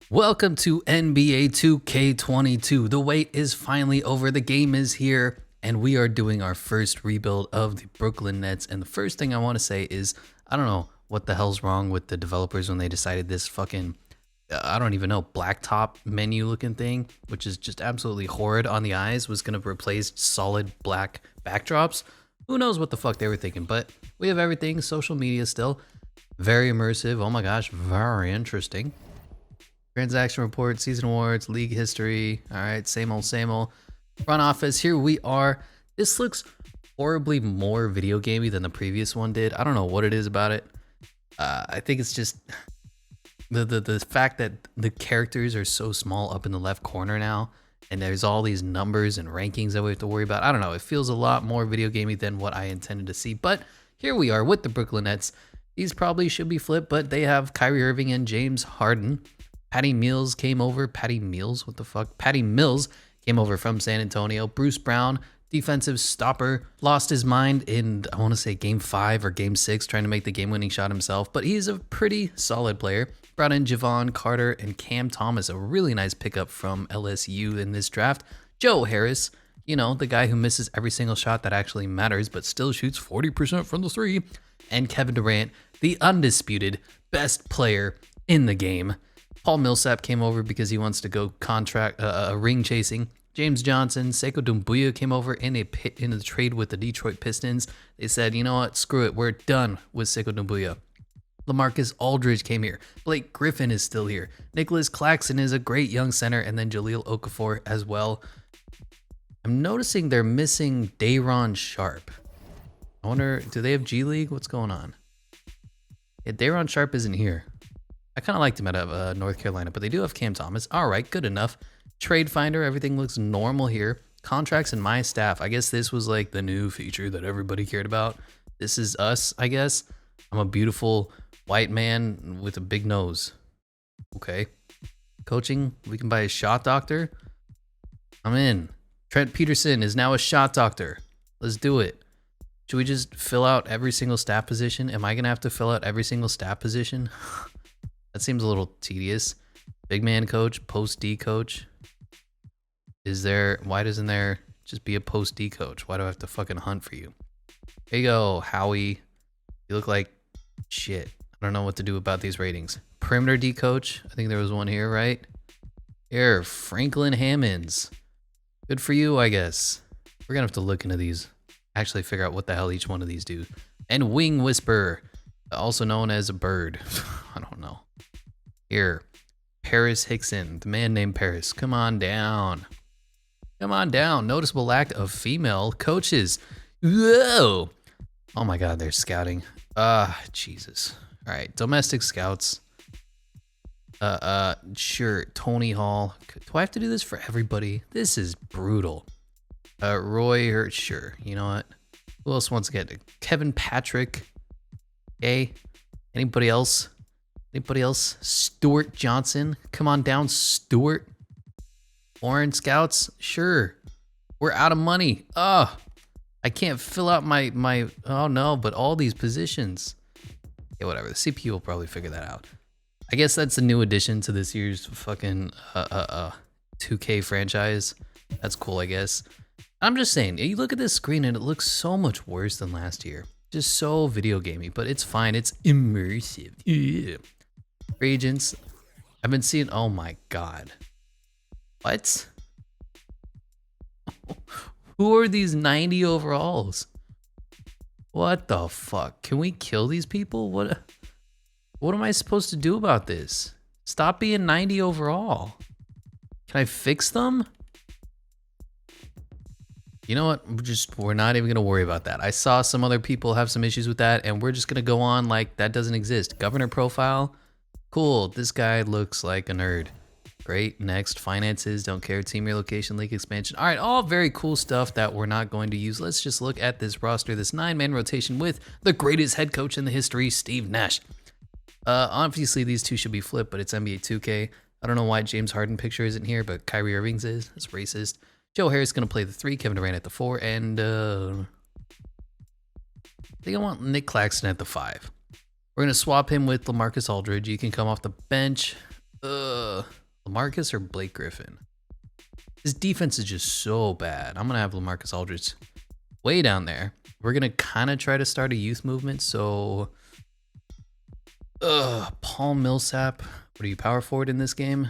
Welcome to NBA 2K22. The wait is finally over. The game is here, and we are doing our first rebuild of the Brooklyn Nets. And the first thing I want to say is, I don't know what the hell's wrong with the developers when they decided this fucking, I don't even know, blacktop menu looking thing, which is just absolutely horrid on the eyes, was going to replace solid black backdrops. Who knows what the fuck they were thinking, but we have everything. Social media still very immersive. Oh my gosh, very interesting. Transaction report, season awards, league history. All right, same old, same old. Front office, here we are. This looks horribly more video gamey than the previous one did. I don't know what it is about it. I think it's just the fact that the characters are so small up in the left corner now, and there's all these numbers and rankings that we have to worry about. I don't know. It feels a lot more video gamey than what I intended to see. But here we are with the Brooklyn Nets. These probably should be flipped, but they have Kyrie Irving and James Harden. Patty Mills came over. Patty Mills? What the fuck? Patty Mills came over from San Antonio. Bruce Brown, defensive stopper, lost his mind in, I want to say, game 5 or game 6, trying to make the game-winning shot himself. But he's a pretty solid player. Brought in Javon Carter and Cam Thomas, a really nice pickup from LSU in this draft. Joe Harris, you know, the guy who misses every single shot that actually matters, but still shoots 40% from the three. And Kevin Durant, the undisputed best player in the game. Paul Millsap came over because he wants to go ring chasing. James Johnson, Sekou Doumbouya came over in a trade with the Detroit Pistons. They said, you know what, screw it, we're done with Sekou Doumbouya. LaMarcus Aldridge came here. Blake Griffin is still here. Nicholas Claxton is a great young center, and then Jahlil Okafor as well. I'm noticing they're missing Day'Ron Sharpe. I wonder, do they have G League? What's going on? Yeah, Day'Ron Sharpe isn't here. I kind of liked him out of North Carolina, but they do have Cam Thomas. All right, good enough. Trade Finder, everything looks normal here. Contracts and my staff. I guess this was like the new feature that everybody cared about. This is us, I guess. I'm a beautiful white man with a big nose. Okay. Coaching, we can buy a shot doctor. I'm in. Trent Peterson is now a shot doctor. Let's do it. Should we just fill out every single staff position? Am I going to have to fill out every single staff position? That seems a little tedious. Big man coach, post D coach. Why doesn't there just be a post D coach? Why do I have to fucking hunt for you? There you go, Howie. You look like shit. I don't know what to do about these ratings. Perimeter D coach. I think there was one here, right? Here, Franklin Hammonds. Good for you, I guess. We're gonna have to look into these. Actually figure out what the hell each one of these do. And Wing Whisper, also known as a bird. I don't know. Here, Paris Hickson, the man named Paris. Come on down. Come on down. Noticeable lack of female coaches. Whoa. Oh my God, they're scouting. Jesus. All right, domestic scouts. Sure, Tony Hall. Do I have to do this for everybody? This is brutal. Roy Hurt, sure. You know what? Who else wants to get Kevin Patrick? Okay. Anybody else? Anybody else? Stuart Johnson. Come on down, Stuart. Foreign scouts? Sure. We're out of money. I can't fill out my oh no, but all these positions. Yeah, whatever. The CPU will probably figure that out. I guess that's a new addition to this year's fucking 2K franchise. That's cool, I guess. I'm just saying, you look at this screen and it looks so much worse than last year. Just so video gamey, but it's fine. It's immersive. Yeah. Free agents. I've been seeing, oh my God. What? Who are these 90 overalls? What the fuck? Can we kill these people? What am I supposed to do about this? Stop being 90 overall. Can I fix them? You know what? We're not even gonna worry about that. I saw some other people have some issues with that, and we're just gonna go on like that doesn't exist. Governor profile. Cool. This guy looks like a nerd. Great. Next, finances. Don't care. Team relocation, league expansion. All right, all very cool stuff that we're not going to use. Let's just look at this roster, this 9-man rotation with the greatest head coach in the history, Steve Nash. Obviously, these two should be flipped, but it's NBA 2K. I don't know why James Harden picture isn't here, but Kyrie Irving's is. That's racist. Joe Harris is going to play the 3, Kevin Durant at the 4, and I think I want Nick Claxton at the 5. We're going to swap him with LaMarcus Aldridge. You can come off the bench. LaMarcus or Blake Griffin? His defense is just so bad. I'm gonna have LaMarcus Aldridge way down there. We're gonna kind of try to start a youth movement. So, Paul Millsap. What are you, power forward in this game?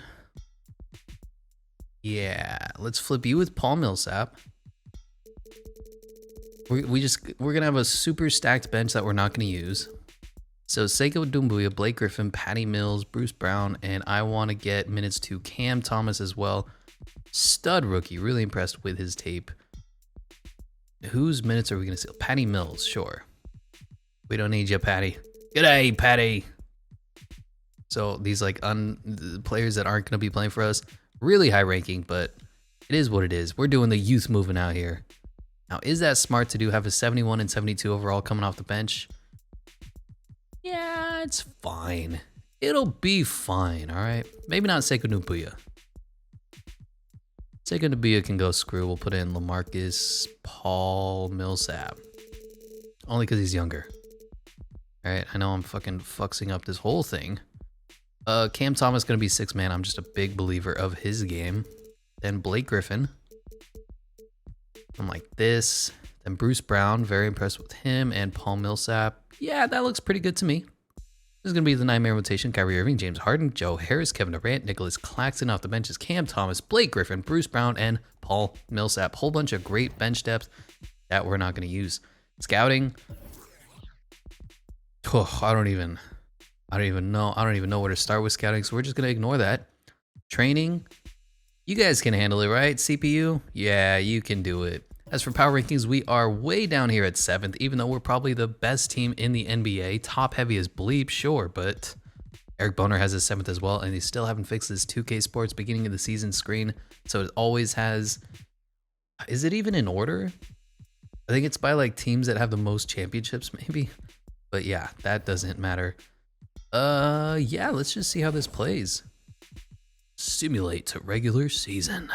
Yeah, let's flip you with Paul Millsap. We're gonna have a super stacked bench that we're not gonna use. So Sekou Doumbouya, Blake Griffin, Patty Mills, Bruce Brown, and I want to get minutes to Cam Thomas as well. Stud rookie, really impressed with his tape. Whose minutes are we gonna steal? Patty Mills, sure. We don't need you, Patty. G'day, Patty. So these like players that aren't gonna be playing for us, really high ranking, but it is what it is. We're doing the youth movement out here. Now, is that smart to do? Have a 71 and 72 overall coming off the bench? Yeah, it's fine. It'll be fine, all right? Maybe not Sekou Doumbouya. Sekou Doumbouya can go screw. We'll put in LaMarcus Paul Millsap. Only because he's younger. All right, I know I'm fucking fuxing up this whole thing. Cam Thomas going to be 6-man. I'm just a big believer of his game. Then Blake Griffin. I'm like this. Then Bruce Brown, very impressed with him. And Paul Millsap. Yeah, that looks pretty good to me. This is going to be the 9-man rotation. Kyrie Irving, James Harden, Joe Harris, Kevin Durant, Nicholas Claxton off the benches, Cam Thomas, Blake Griffin, Bruce Brown, and Paul Millsap. Whole bunch of great bench depth that we're not going to use. Scouting. Oh, I don't even know where to start with scouting, so we're just going to ignore that. Training. You guys can handle it, right? CPU? Yeah, you can do it. As for power rankings, we are way down here at 7th, even though we're probably the best team in the NBA. Top heavy is bleep, sure, but Eric Boner has his 7th as well, and they still haven't fixed his 2K Sports beginning of the season screen, so it always has... Is it even in order? I think it's by like teams that have the most championships, maybe. But yeah, that doesn't matter. Yeah, let's just see how this plays. Simulate regular season.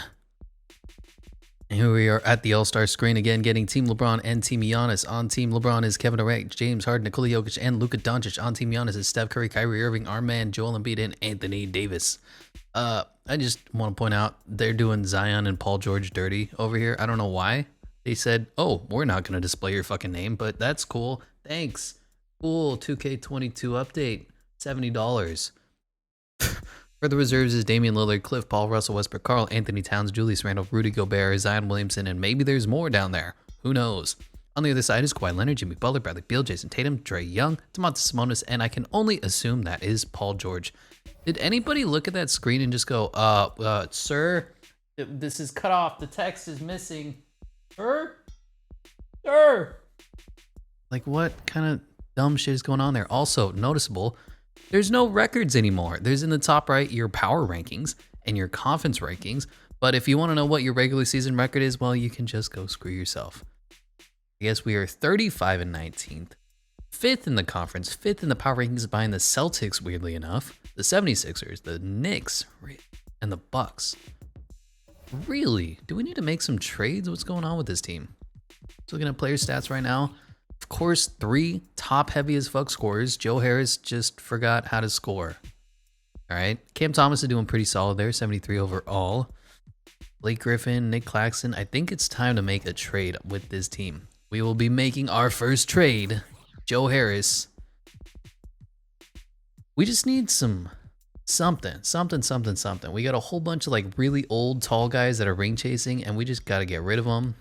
And here we are at the All-Star screen again, getting Team LeBron and Team Giannis. On Team LeBron is Kevin Durant, James Harden, Nikola Jokic, and Luka Doncic. On Team Giannis is Steph Curry, Kyrie Irving, our man Joel Embiid, and Anthony Davis. I just want to point out they're doing Zion and Paul George dirty over here. I don't know why. They said, oh, we're not going to display your fucking name, but that's cool. Thanks. Cool. 2K22 update. $70. For the reserves is Damian Lillard, Cliff Paul, Russell Westbrook, Karl Anthony Towns, Julius Randle, Rudy Gobert, Zion Williamson, and maybe there's more down there. Who knows? On the other side is Kawhi Leonard, Jimmy Butler, Bradley Beal, Jason Tatum, Trae Young, Domantas Sabonis, and I can only assume that is Paul George. Did anybody look at that screen and just go, sir, this is cut off. The text is missing. Sir? Like, what kind of dumb shit is going on there? Also, noticeable, there's no records anymore. There's in the top right your power rankings and your conference rankings. But if you want to know what your regular season record is, well, you can just go screw yourself. I guess we are 35 and 19th. 5th in the conference, 5th in the power rankings behind the Celtics, weirdly enough, the 76ers, the Knicks, and the Bucks. Really? Do we need to make some trades? What's going on with this team? Just looking at player stats right now. Of course, 3 top heavy as fuck scorers. Joe Harris just forgot how to score. All right. Cam Thomas is doing pretty solid there, 73 overall. Blake Griffin, Nick Claxton. I think it's time to make a trade with this team. We will be making our first trade. Joe Harris. We just need something. We got a whole bunch of like really old tall guys that are ring chasing, and we just got to get rid of them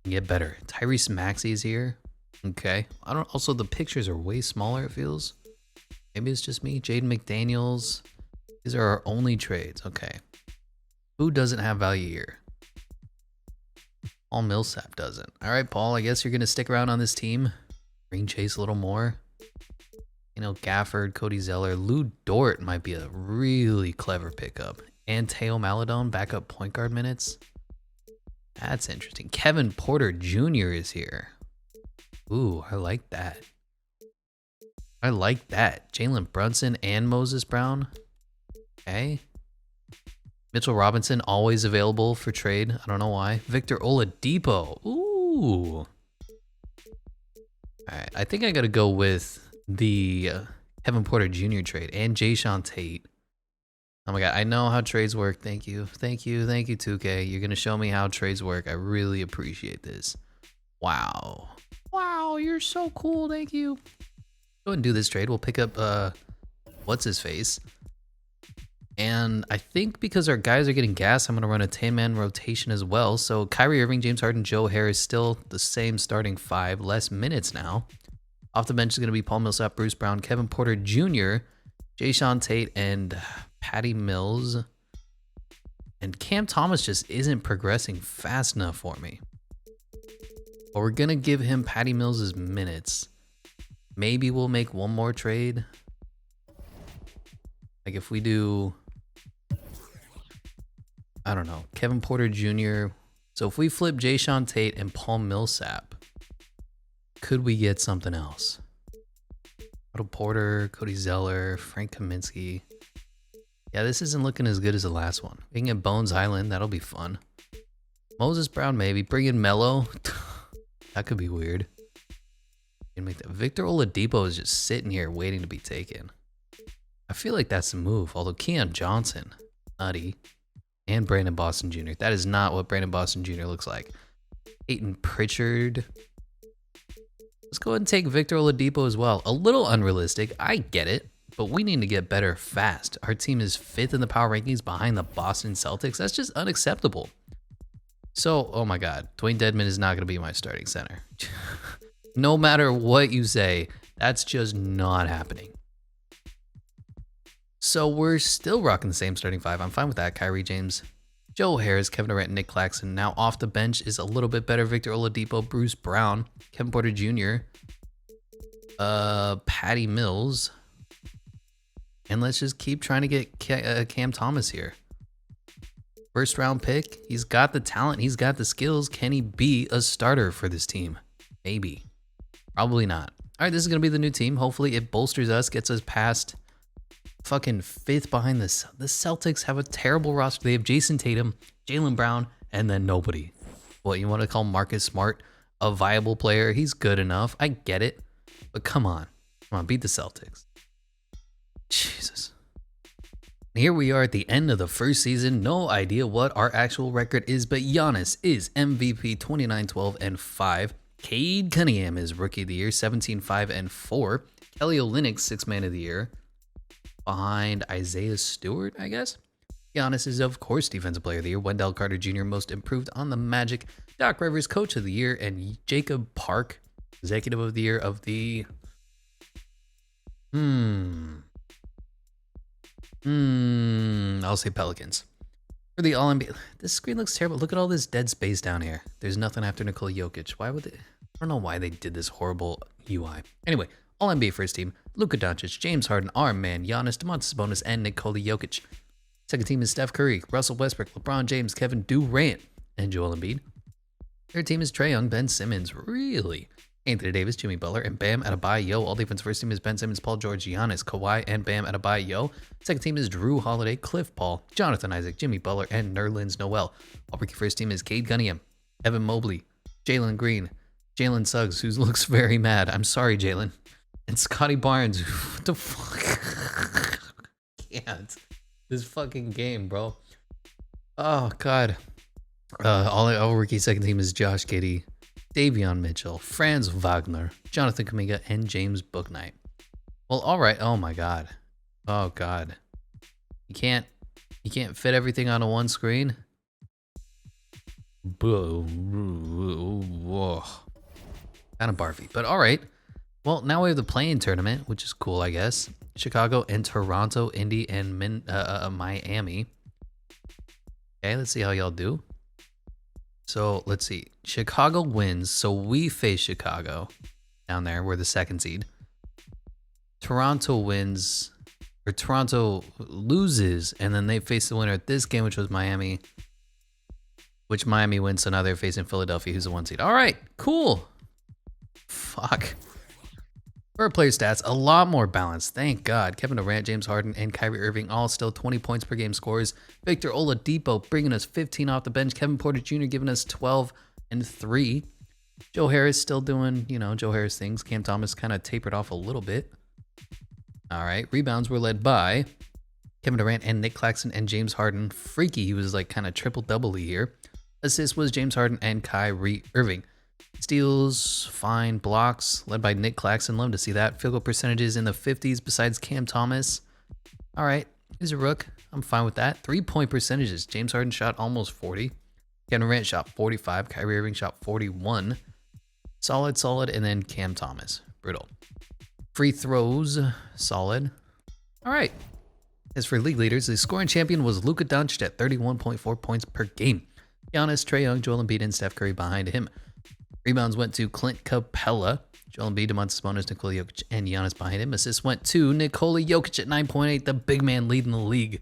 and get better. Tyrese Maxey is here. Okay. Also, the pictures are way smaller, it feels. Maybe it's just me. Jaden McDaniels. These are our only trades. Okay. Who doesn't have value here? Paul Millsap doesn't. All right, Paul, I guess you're going to stick around on this team. Ring chase a little more. You know, Gafford, Cody Zeller. Lou Dort might be a really clever pickup. And Teo Maladon, backup point guard minutes. That's interesting. Kevin Porter Jr. is here. Ooh, I like that. Jalen Brunson and Moses Brown. Okay. Mitchell Robinson, always available for trade. I don't know why. Victor Oladipo. Ooh. All right, I think I got to go with the Kevin Porter Jr. trade and Jayshawn Tate. Oh my god, I know how trades work. Thank you. Thank you. Thank you, 2K. You're going to show me how trades work. I really appreciate this. Wow. Wow, you're so cool. Thank you. Go ahead and do this trade. We'll pick up, what's his face? And I think because our guys are getting gas, I'm going to run a 10-man rotation as well. So Kyrie Irving, James Harden, Joe Harris, still the same starting 5, less minutes now. Off the bench is going to be Paul Millsap, Bruce Brown, Kevin Porter Jr., Jayshawn Tate, and Patty Mills. And Cam Thomas just isn't progressing fast enough for me. But we're going to give him Patty Mills' minutes. Maybe we'll make one more trade. Like if we do, I don't know, Kevin Porter Jr. So if we flip Jayshawn Tate and Paul Millsap, could we get something else? Otto Porter, Cody Zeller, Frank Kaminsky. Yeah, this isn't looking as good as the last one. We can get Bones Highland. That'll be fun. Moses Brown, maybe. Bring in Melo. That could be weird. Make that. Victor Oladipo is just sitting here waiting to be taken. I feel like that's the move. Although Keon Johnson, nutty, and Brandon Boston Jr. That is not what Brandon Boston Jr. looks like. Peyton Pritchard. Let's go ahead and take Victor Oladipo as well. A little unrealistic. I get it. But we need to get better fast. Our team is 5th in the power rankings behind the Boston Celtics. That's just unacceptable. So, oh my God. Dwayne Dedmon is not going to be my starting center. No matter what you say, that's just not happening. So we're still rocking the same starting 5. I'm fine with that. Kyrie James, Joe Harris, Kevin Durant, Nick Claxton. Now off the bench is a little bit better. Victor Oladipo, Bruce Brown, Kevin Porter Jr., Patty Mills. And let's just keep trying to get Cam Thomas here. First round pick. He's got the talent. He's got the skills. Can he be a starter for this team? Maybe. Probably not. All right, this is going to be the new team. Hopefully it bolsters us, gets us past fucking 5th behind this. The Celtics have a terrible roster. They have Jason Tatum, Jaylen Brown, and then nobody. What, you want to call Marcus Smart a viable player? He's good enough. I get it. But come on. Come on, beat the Celtics. Jesus. Here we are at the end of the first season. No idea what our actual record is, but Giannis is MVP 29-12-5. Cade Cunningham is Rookie of the Year, 17-5-4. Kelly Olynyk, 6th Man of the Year, behind Isaiah Stewart, I guess. Giannis is, of course, Defensive Player of the Year. Wendell Carter Jr., Most Improved on the Magic. Doc Rivers, Coach of the Year. And Jacob Park, Executive of the Year of the... I'll say Pelicans. For the All-NBA, this screen looks terrible. Look at all this dead space down here. There's nothing after Nikola Jokic. Why would they? I don't know why they did this horrible UI. Anyway, All-NBA first team: Luka Doncic, James Harden, our man Giannis, Domantas Sabonis, and Nikola Jokic. Second team is Steph Curry, Russell Westbrook, LeBron James, Kevin Durant, and Joel Embiid. Third team is Trae Young, Ben Simmons, really? Anthony Davis, Jimmy Butler, and Bam Adebayo. All defense first team is Ben Simmons, Paul George, Giannis, Kawhi, and Bam Adebayo. Second team is Drew Holiday, Cliff Paul, Jonathan Isaac, Jimmy Butler, and Nerlens Noel. All rookie first team is Cade Cunningham, Evan Mobley, Jalen Green, Jalen Suggs, who looks very mad. I'm sorry, Jalen. And Scotty Barnes. What the fuck? Can't. This fucking game, bro. Oh, God. All rookie second team is Josh Giddey, Davion Mitchell, Franz Wagner, Jonathan Kuminga, and James Bouknight. Well, all right. Oh my God. Oh God. You can't fit everything onto one screen. Kind of barfy, but all right. Well, now we have the play-in tournament, which is cool, I guess. Chicago and Toronto, Indy, and Miami. Okay, let's see how y'all do. So let's see. Chicago wins, so we face Chicago down there. We're the second seed. Toronto wins, or Toronto loses, and then they face the winner at this game, which was Miami, which Miami wins, so now they're facing Philadelphia, who's the 1 seed. All right, cool. Fuck. For our player stats, a lot more balanced. Thank God. Kevin Durant, James Harden, and Kyrie Irving all still 20 points per game scores. Victor Oladipo bringing us 15 off the bench. Kevin Porter Jr. giving us 12 and 3. Joe Harris still doing, Joe Harris things. Cam Thomas kind of tapered off a little bit. All right. Rebounds were led by Kevin Durant and Nick Claxton and James Harden. Freaky, he was like kind of triple-doubly here. Assist was James Harden and Kyrie Irving. Steals, fine. Blocks, led by Nick Claxton. Love to see that. Field goal percentages in the 50s besides Cam Thomas. All right, he's a rook. I'm fine with that. 3-point percentages. James Harden shot almost 40. Kevin Durant shot 45. Kyrie Irving shot 41. Solid. And then Cam Thomas. Brutal. Free throws, solid. All right. As for league leaders, the scoring champion was Luka Doncic at 31.4 points per game. Giannis, Trae Young, Joel Embiid, and Steph Curry behind him. Rebounds went to Clint Capella, Joel Embiid, Domantas Sabonis, Nikola Jokic, and Giannis behind him. Assists went to Nikola Jokic at 9.8, the big man leading the league.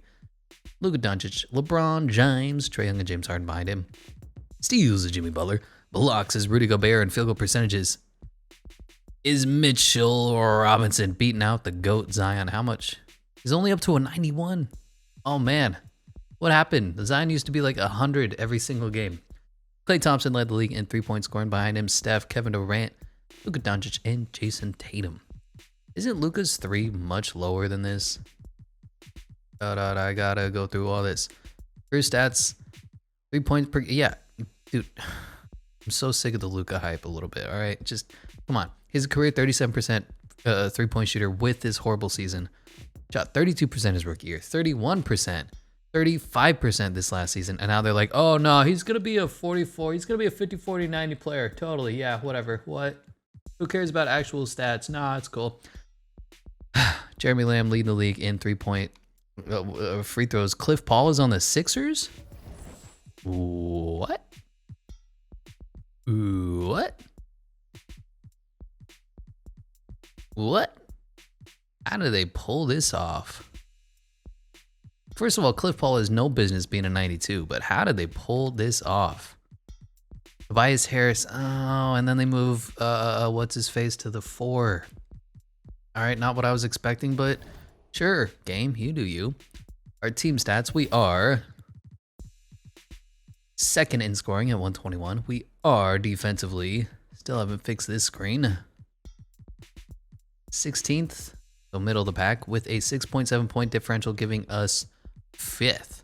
Luka Doncic, LeBron James, Trae Young, and James Harden behind him. Steals is Jimmy Butler. Blocks is Rudy Gobert, and field goal percentages is Mitchell Robinson beating out the GOAT Zion. How much? He's only up to a 91. Oh man, what happened? The Zion used to be like 100 every single game. Klay Thompson led the league in 3-point scoring behind him. Steph, Kevin Durant, Luka Doncic, and Jason Tatum. Isn't Luka's 3 much lower than this? I gotta go through all this. First stats, 3 points per. Yeah, dude, I'm so sick of the Luka hype a little bit. All right, just come on. His career 37% 3-point shooter with this horrible season. Shot 32% his rookie year, 31%, 35% this last season. And now they're like, oh no, he's going to be a 44. He's going to be a 50, 40, 90 player. Totally. Yeah, whatever. What? Who cares about actual stats? Nah, it's cool. Jeremy Lamb leading the league in 3-point free throws. Cliff Paul is on the Sixers? What? What? What? How do they pull this off? First of all, Cliff Paul has no business being a 92, but how did they pull this off? Tobias Harris, oh, and then they move, what's his face to the 4. All right, not what I was expecting, but sure, game, you do you. Our team stats, we are second in scoring at 121. We are defensively, still haven't fixed this screen, 16th. So middle of the pack with a 6.7 point differential, giving us 5th.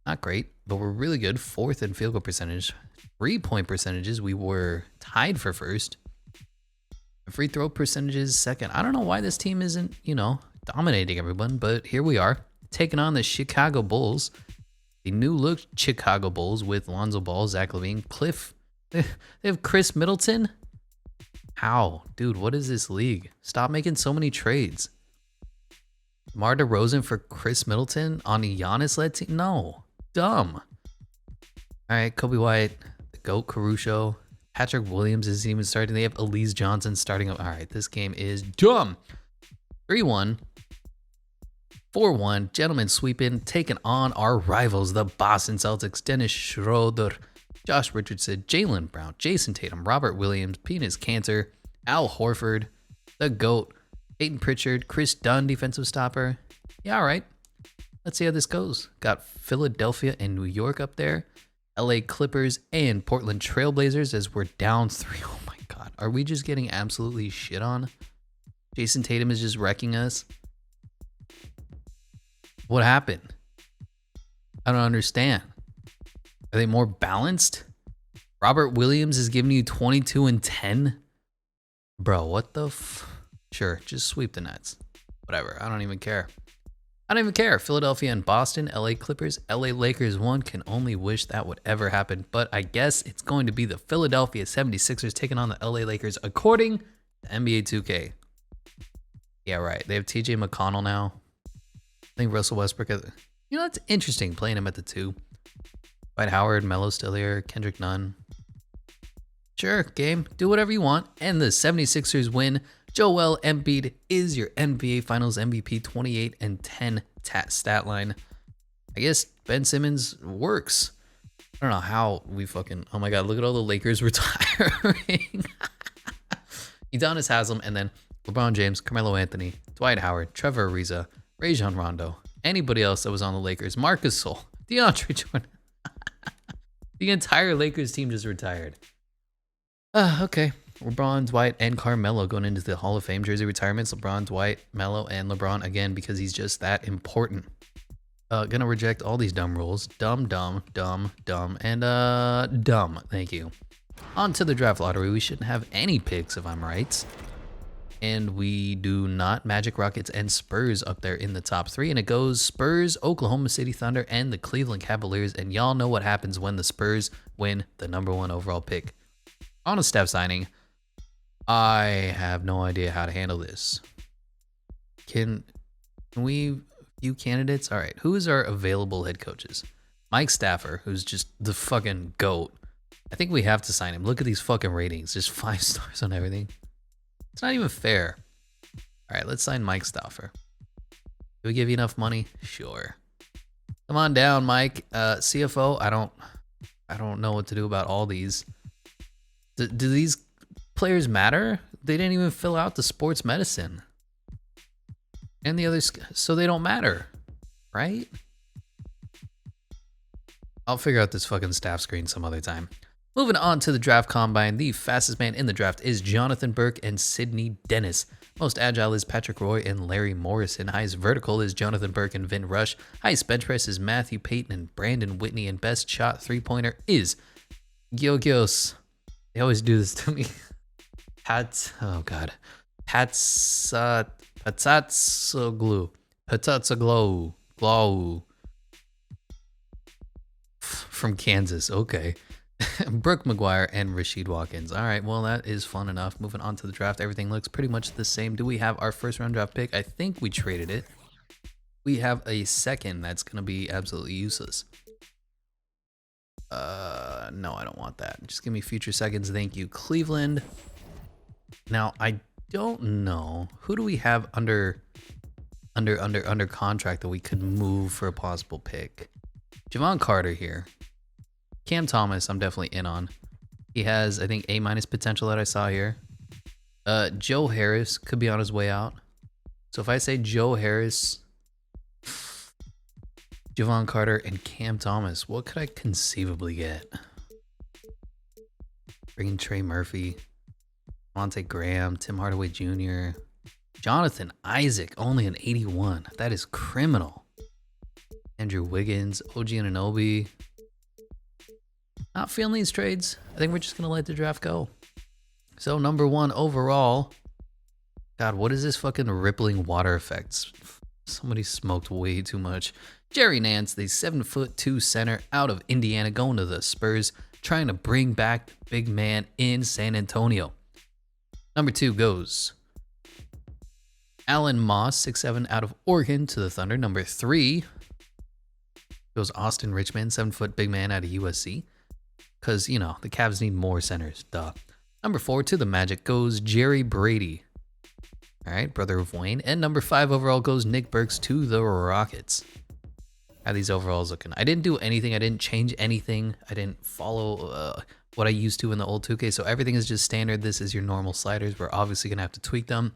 Not great, but we're really good. 4th in field goal percentage. 3-point percentages, we were tied for 1st. Free throw percentages, 2nd. I don't know why this team isn't, dominating everyone, but here we are, taking on the Chicago Bulls. The new look Chicago Bulls with Lonzo Ball, Zach LaVine, Cliff. They have Chris Middleton. How? Dude, what is this league? Stop making so many trades. DeMar DeRozan for Chris Middleton on a Giannis-led team? No. Dumb. All right, Kobe White, the GOAT Caruso. Patrick Williams is even starting. They have Elise Johnson starting up. All right, this game is dumb. 3-1. 4-1. Gentlemen sweeping, taking on our rivals, the Boston Celtics. Dennis Schroeder, Josh Richardson, Jaylen Brown, Jason Tatum, Robert Williams, Penis Cancer, Al Horford, the GOAT, Peyton Pritchard, Chris Dunn, defensive stopper. Yeah, all right. Let's see how this goes. Got Philadelphia and New York up there. LA Clippers and Portland Trailblazers as we're down 3. Oh my God. Are we just getting absolutely shit on? Jason Tatum is just wrecking us. What happened? I don't understand. Are they more balanced? Robert Williams is giving you 22 and 10. Bro, what the Sure, just sweep the Nets. Whatever, I don't even care. I don't even care. Philadelphia and Boston, LA Clippers, LA Lakers. One can only wish that would ever happen, but I guess it's going to be the Philadelphia 76ers taking on the LA Lakers according to NBA 2K. Yeah, right. They have TJ McConnell now. I think Russell Westbrook. That's interesting playing him at the 2. Dwight Howard, Melo still here, Kendrick Nunn. Sure, game. Do whatever you want. And the 76ers win. Joel Embiid is your NBA Finals MVP, 28 and 10 stat line. I guess Ben Simmons works. I don't know how we fucking... Oh my God, look at all the Lakers retiring. Udonis Haslem, and then LeBron James, Carmelo Anthony, Dwight Howard, Trevor Ariza, Rajon Rondo, anybody else that was on the Lakers, Marcus Sol, DeAndre Jordan. The entire Lakers team just retired. Okay, LeBron, Dwight, and Carmelo going into the Hall of Fame jersey retirements. LeBron, Dwight, Melo, and LeBron again because he's just that important. Gonna reject all these dumb rules. Dumb, dumb, dumb, dumb, and dumb. Thank you. On to the draft lottery. We shouldn't have any picks if I'm right. And we do not. Magic, Rockets, and Spurs up there in the top 3. And it goes Spurs, Oklahoma City Thunder, and the Cleveland Cavaliers. And y'all know what happens when the Spurs win the #1 overall pick. On a Steph signing, I have no idea how to handle this. Can we view candidates? All right, who is our available head coaches? Mike Stafford, who's just the fucking GOAT. I think we have to sign him. Look at these fucking ratings. Just 5 stars on everything. It's not even fair. All right, let's sign Mike Stafford. Do we give you enough money? Sure. Come on down, Mike. CFO, I don't know what to do about all these. Do these players matter? They didn't even fill out the sports medicine. And the others, so they don't matter, right? I'll figure out this fucking staff screen some other time. Moving on to the draft combine, the fastest man in the draft is Jonathan Burke and Sidney Dennis. Most agile is Patrick Roy and Larry Morrison. Highest vertical is Jonathan Burke and Vin Rush. Highest bench press is Matthew Payton and Brandon Whitney. And best shot three-pointer is Gyogyos. They always do this to me. Patsatsoglu. Glow. From Kansas, okay. Brooke McGuire and Rasheed Watkins. All right, well, that is fun enough. Moving on to the draft, everything looks pretty much the same. Do we have our first round draft pick? I think we traded it. We have a second that's going to be absolutely useless. No, I don't want that. Just give me future seconds. Thank you, Cleveland. Now, I don't know. Who do we have under contract that we could move for a possible pick? Javon Carter here. Cam Thomas, I'm definitely in on. He has, I think, A- potential that I saw here. Joe Harris could be on his way out. So if I say Joe Harris, Javon Carter, and Cam Thomas, what could I conceivably get? Bringing Trey Murphy, Monte Graham, Tim Hardaway Jr., Jonathan Isaac, only an 81. That is criminal. Andrew Wiggins, OG Anunoby. Not feeling these trades. I think we're just going to let the draft go. So, #1 overall. God, what is this fucking rippling water effects? Somebody smoked way too much. Jerry Nance, the 7'2" center out of Indiana, going to the Spurs, trying to bring back the big man in San Antonio. #2 goes Alan Moss, 6'7" out of Oregon, to the Thunder. #3 goes Austin Richmond, 7' big man out of USC. Because, you know, the Cavs need more centers. Duh. #4 to the Magic goes Jerry Brady. All right, brother of Wayne. And #5 overall goes Nick Burks to the Rockets. How are these overalls looking? I didn't do anything. I didn't change anything. I didn't follow what I used to in the old 2K. So everything is just standard. This is your normal sliders. We're obviously going to have to tweak them.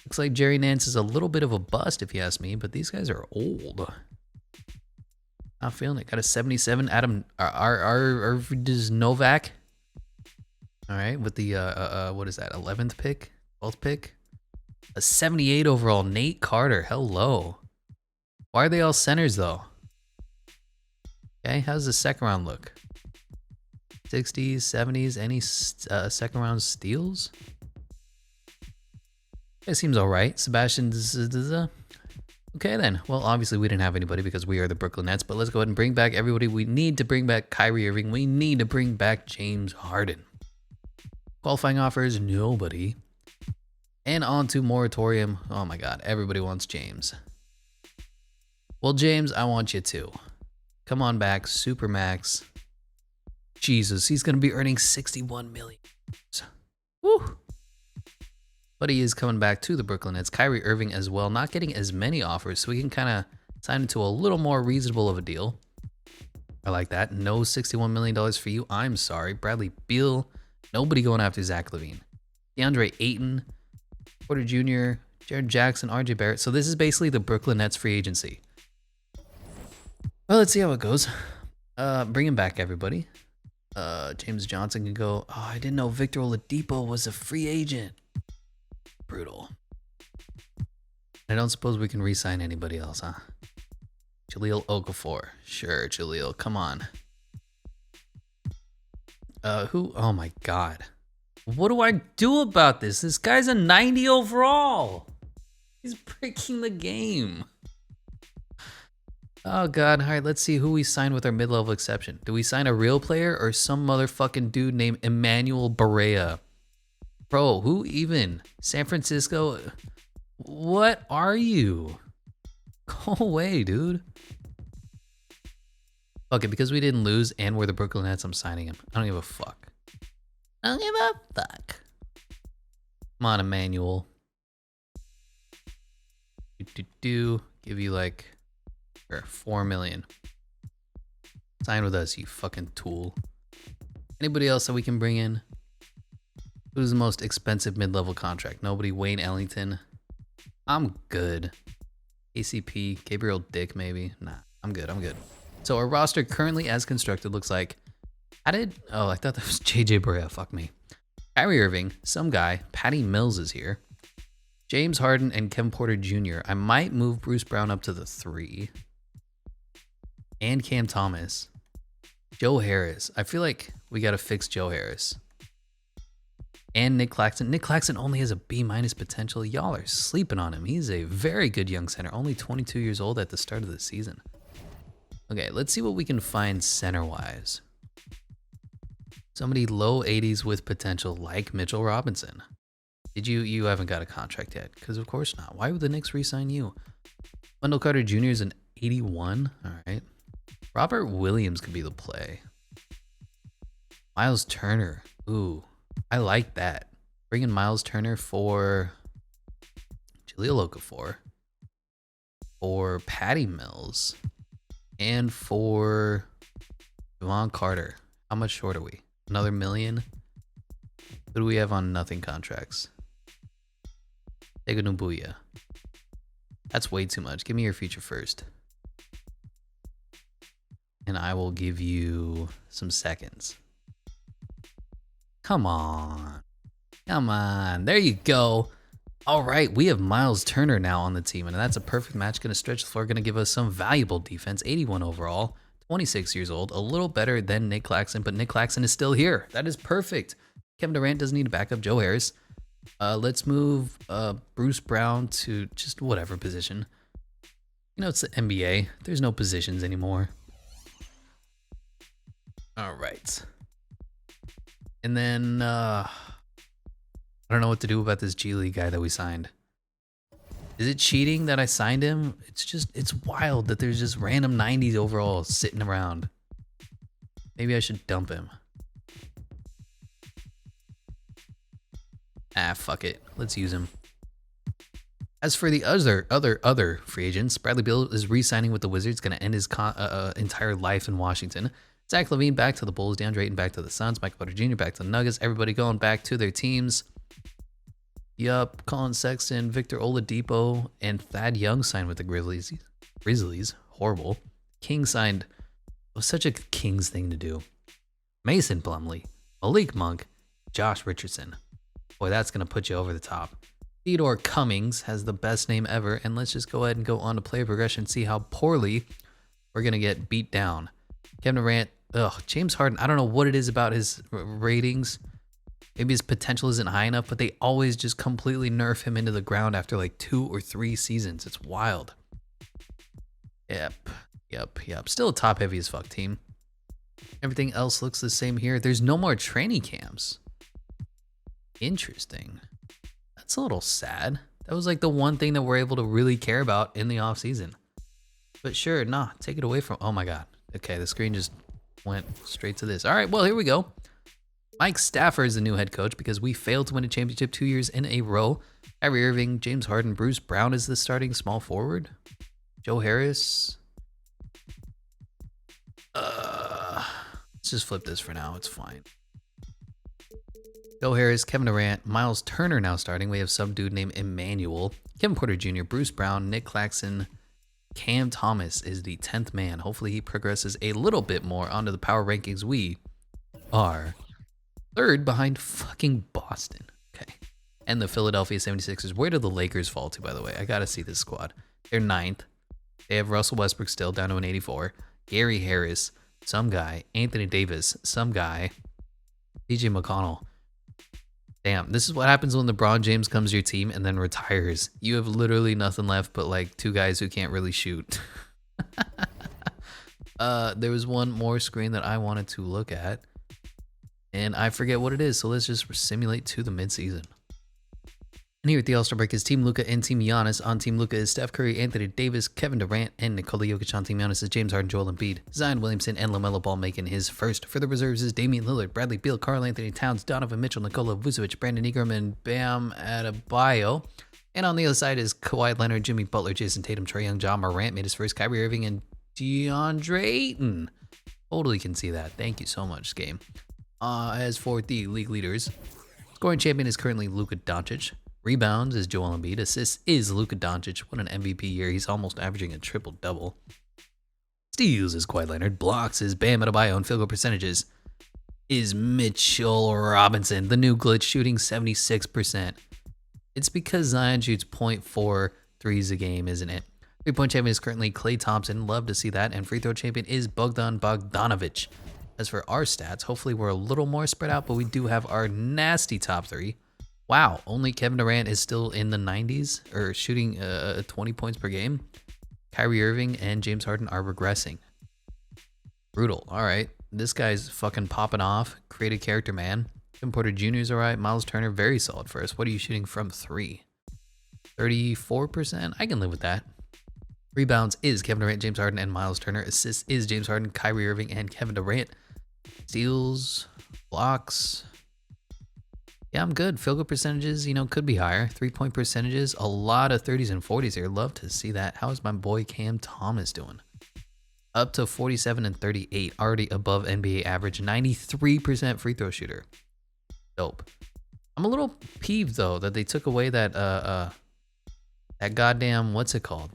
Looks like Jerry Nance is a little bit of a bust, if you ask me. But these guys are old. Not feeling it. Got a 77 Adam Novak. All right, with the what is that? 11th pick, 12th pick. A 78 overall Nate Carter. Hello. Why are they all centers though? Okay, how's the second round look? 60s, 70s. Any second round steals? It seems all right. Sebastian. Okay then. Well, obviously we didn't have anybody because we are the Brooklyn Nets, but let's go ahead and bring back everybody. We need to bring back Kyrie Irving. We need to bring back James Harden. Qualifying offers, nobody. And on to moratorium. Oh my God, everybody wants James. Well, James, I want you too. Come on back, Supermax. Jesus, he's going to be earning $61 million. Woo! But he is coming back to the Brooklyn Nets. Kyrie Irving as well, not getting as many offers, so we can kind of sign into a little more reasonable of a deal. I like that. No $61 million for you. I'm sorry. Bradley Beal. Nobody going after Zach LaVine. DeAndre Ayton. Porter Jr., Jared Jackson, RJ Barrett. So this is basically the Brooklyn Nets free agency. Well, let's see how it goes. Bring him back, everybody. James Johnson can go. Oh, I didn't know Victor Oladipo was a free agent. Brutal. I don't suppose we can re-sign anybody else, huh? Jahlil Okafor. Sure, Jahlil, come on. Who? Oh my God. What do I do about this? This guy's a 90 overall. He's breaking the game. Oh God, all right, let's see who we signed with our mid-level exception. Do we sign a real player or some motherfucking dude named Emmanuel Barea? Bro, who even? San Francisco? What are you? Go away, dude. Okay, because we didn't lose and we're the Brooklyn Nets, I'm signing him. I don't give a fuck. I don't give a fuck. Come on, Emmanuel. Give you like 4 million. Sign with us, you fucking tool. Anybody else that we can bring in? Who's the most expensive mid-level contract? Nobody. Wayne Ellington. I'm good. ACP, Gabriel Dick maybe. Nah, I'm good. So our roster currently as constructed looks like, oh, I thought that was JJ Barea. Fuck me. Kyrie Irving, some guy. Patty Mills is here. James Harden and Kevin Porter Jr. I might move Bruce Brown up to the 3. And Cam Thomas. Joe Harris. I feel like we got to fix Joe Harris. And Nick Claxton. Nick Claxton only has a B- potential. Y'all are sleeping on him. He's a very good young center. Only 22 years old at the start of the season. Okay, let's see what we can find center-wise. Somebody low 80s with potential like Mitchell Robinson. You haven't got a contract yet? Because of course not. Why would the Knicks re-sign you? Wendell Carter Jr. is an 81. All right. Robert Williams could be the play. Miles Turner. Ooh, I like that. Bring in Miles Turner for Jahlil Okafor, for Patty Mills, and for Devon Carter. How much short are we? Another $1 million? Who do we have on nothing contracts? Tegunubuya. That's way too much. Give me your future first. And I will give you some seconds. Come on. Come on. There you go. All right. We have Miles Turner now on the team, and that's a perfect match. Going to stretch the floor. Going to give us some valuable defense. 81 overall. 26 years old. A little better than Nick Claxton, but Nick Claxton is still here. That is perfect. Kevin Durant doesn't need to back up Joe Harris. Let's move Bruce Brown to just whatever position. You know, it's the NBA. There's no positions anymore. All right. And then I don't know what to do about this G League guy that we signed. Is it cheating that I signed him? It's wild that there's just random 90s overall sitting around. Maybe I should dump him. Ah, fuck it. Let's use him. As for the other free agents, Bradley Beal is re-signing with the Wizards, going to end his entire life in Washington. Zach LaVine back to the Bulls, DeAndre Ayton back to the Suns, Michael Porter Jr. back to the Nuggets, everybody going back to their teams. Yup, Colin Sexton, Victor Oladipo, and Thad Young signed with the Grizzlies. Horrible. King signed. It was such a Kings thing to do. Mason Plumlee, Malik Monk, Josh Richardson. Boy, that's going to put you over the top. Theodore Cummings has the best name ever, and let's just go ahead and go on to player progression, see how poorly we're going to get beat down. Kevin Durant, James Harden, I don't know what it is about his ratings. Maybe his potential isn't high enough, but they always just completely nerf him into the ground after like 2 or 3 seasons. It's wild. Yep. Still a top-heavy as fuck team. Everything else looks the same here. There's no more training camps. Interesting. That's a little sad. That was like the one thing that we're able to really care about in the offseason. But sure, nah, take it away from... Oh my God. Okay, the screen just went straight to this. All right, well, here we go. Mike Stafford is the new head coach because we failed to win a championship 2 years in a row. Kyrie Irving, James Harden, Bruce Brown is the starting small forward. Joe Harris. Let's just flip this for now. It's fine. Joe Harris, Kevin Durant, Miles Turner now starting. We have some dude named Emmanuel. Kevin Porter Jr., Bruce Brown, Nick Claxton, Cam Thomas is the 10th man. Hopefully he progresses a little bit more onto the power rankings we are third behind fucking Boston. Okay. And the Philadelphia 76ers. Where do the Lakers fall to, by the way? I got to see this squad. They're ninth. They have Russell Westbrook still down to an 84. Gary Harris, some guy. Anthony Davis, some guy. PJ McConnell. Damn, this is what happens when LeBron James comes to your team and then retires. You have literally nothing left but like two guys who can't really shoot. There was one more screen that I wanted to look at, and I forget what it is, so let's just simulate to the midseason. And here at the All-Star break is Team Luka and Team Giannis. On Team Luka is Steph Curry, Anthony Davis, Kevin Durant, and Nikola Jokic. On Team Giannis is James Harden, Joel Embiid, Zion Williamson, and LaMelo Ball making his first. For the reserves is Damian Lillard, Bradley Beal, Karl Anthony Towns, Donovan Mitchell, Nikola Vucevic, Brandon Ingram, and Bam Adebayo. And on the other side is Kawhi Leonard, Jimmy Butler, Jason Tatum, Trae Young, Ja Morant made his first, Kyrie Irving, and DeAndre Ayton. Totally can see that. Thank you so much, game. As for the league leaders, scoring champion is currently Luka Doncic. Rebounds is Joel Embiid. Assists is Luka Doncic. What an MVP year. He's almost averaging a triple-double. Steals is Kawhi Leonard. Blocks is Bam Adebayo. And field goal percentages is Mitchell Robinson. The new glitch, shooting 76%. It's because Zion shoots 0.4 threes a game, isn't it? Three-point champion is currently Klay Thompson. Love to see that. And free throw champion is Bogdan Bogdanovic. As for our stats, hopefully we're a little more spread out, but we do have our nasty top three. Wow, only Kevin Durant is still in the 90s, or shooting 20 points per game. Kyrie Irving and James Harden are regressing. Brutal. All right, this guy's fucking popping off. Creative character, man. Tim Porter Jr. is all right. Miles Turner, very solid for us. What are you shooting from three? 34%? I can live with that. Rebounds is Kevin Durant, James Harden, and Miles Turner. Assists is James Harden, Kyrie Irving, and Kevin Durant. Steals, blocks. Yeah, I'm good. Field goal percentages, could be higher. 3-point percentages, a lot of 30s and 40s here. Love to see that. How is my boy Cam Thomas doing? Up to 47 and 38, already above NBA average. 93% free throw shooter. Dope. I'm a little peeved though that they took away that that goddamn, what's it called?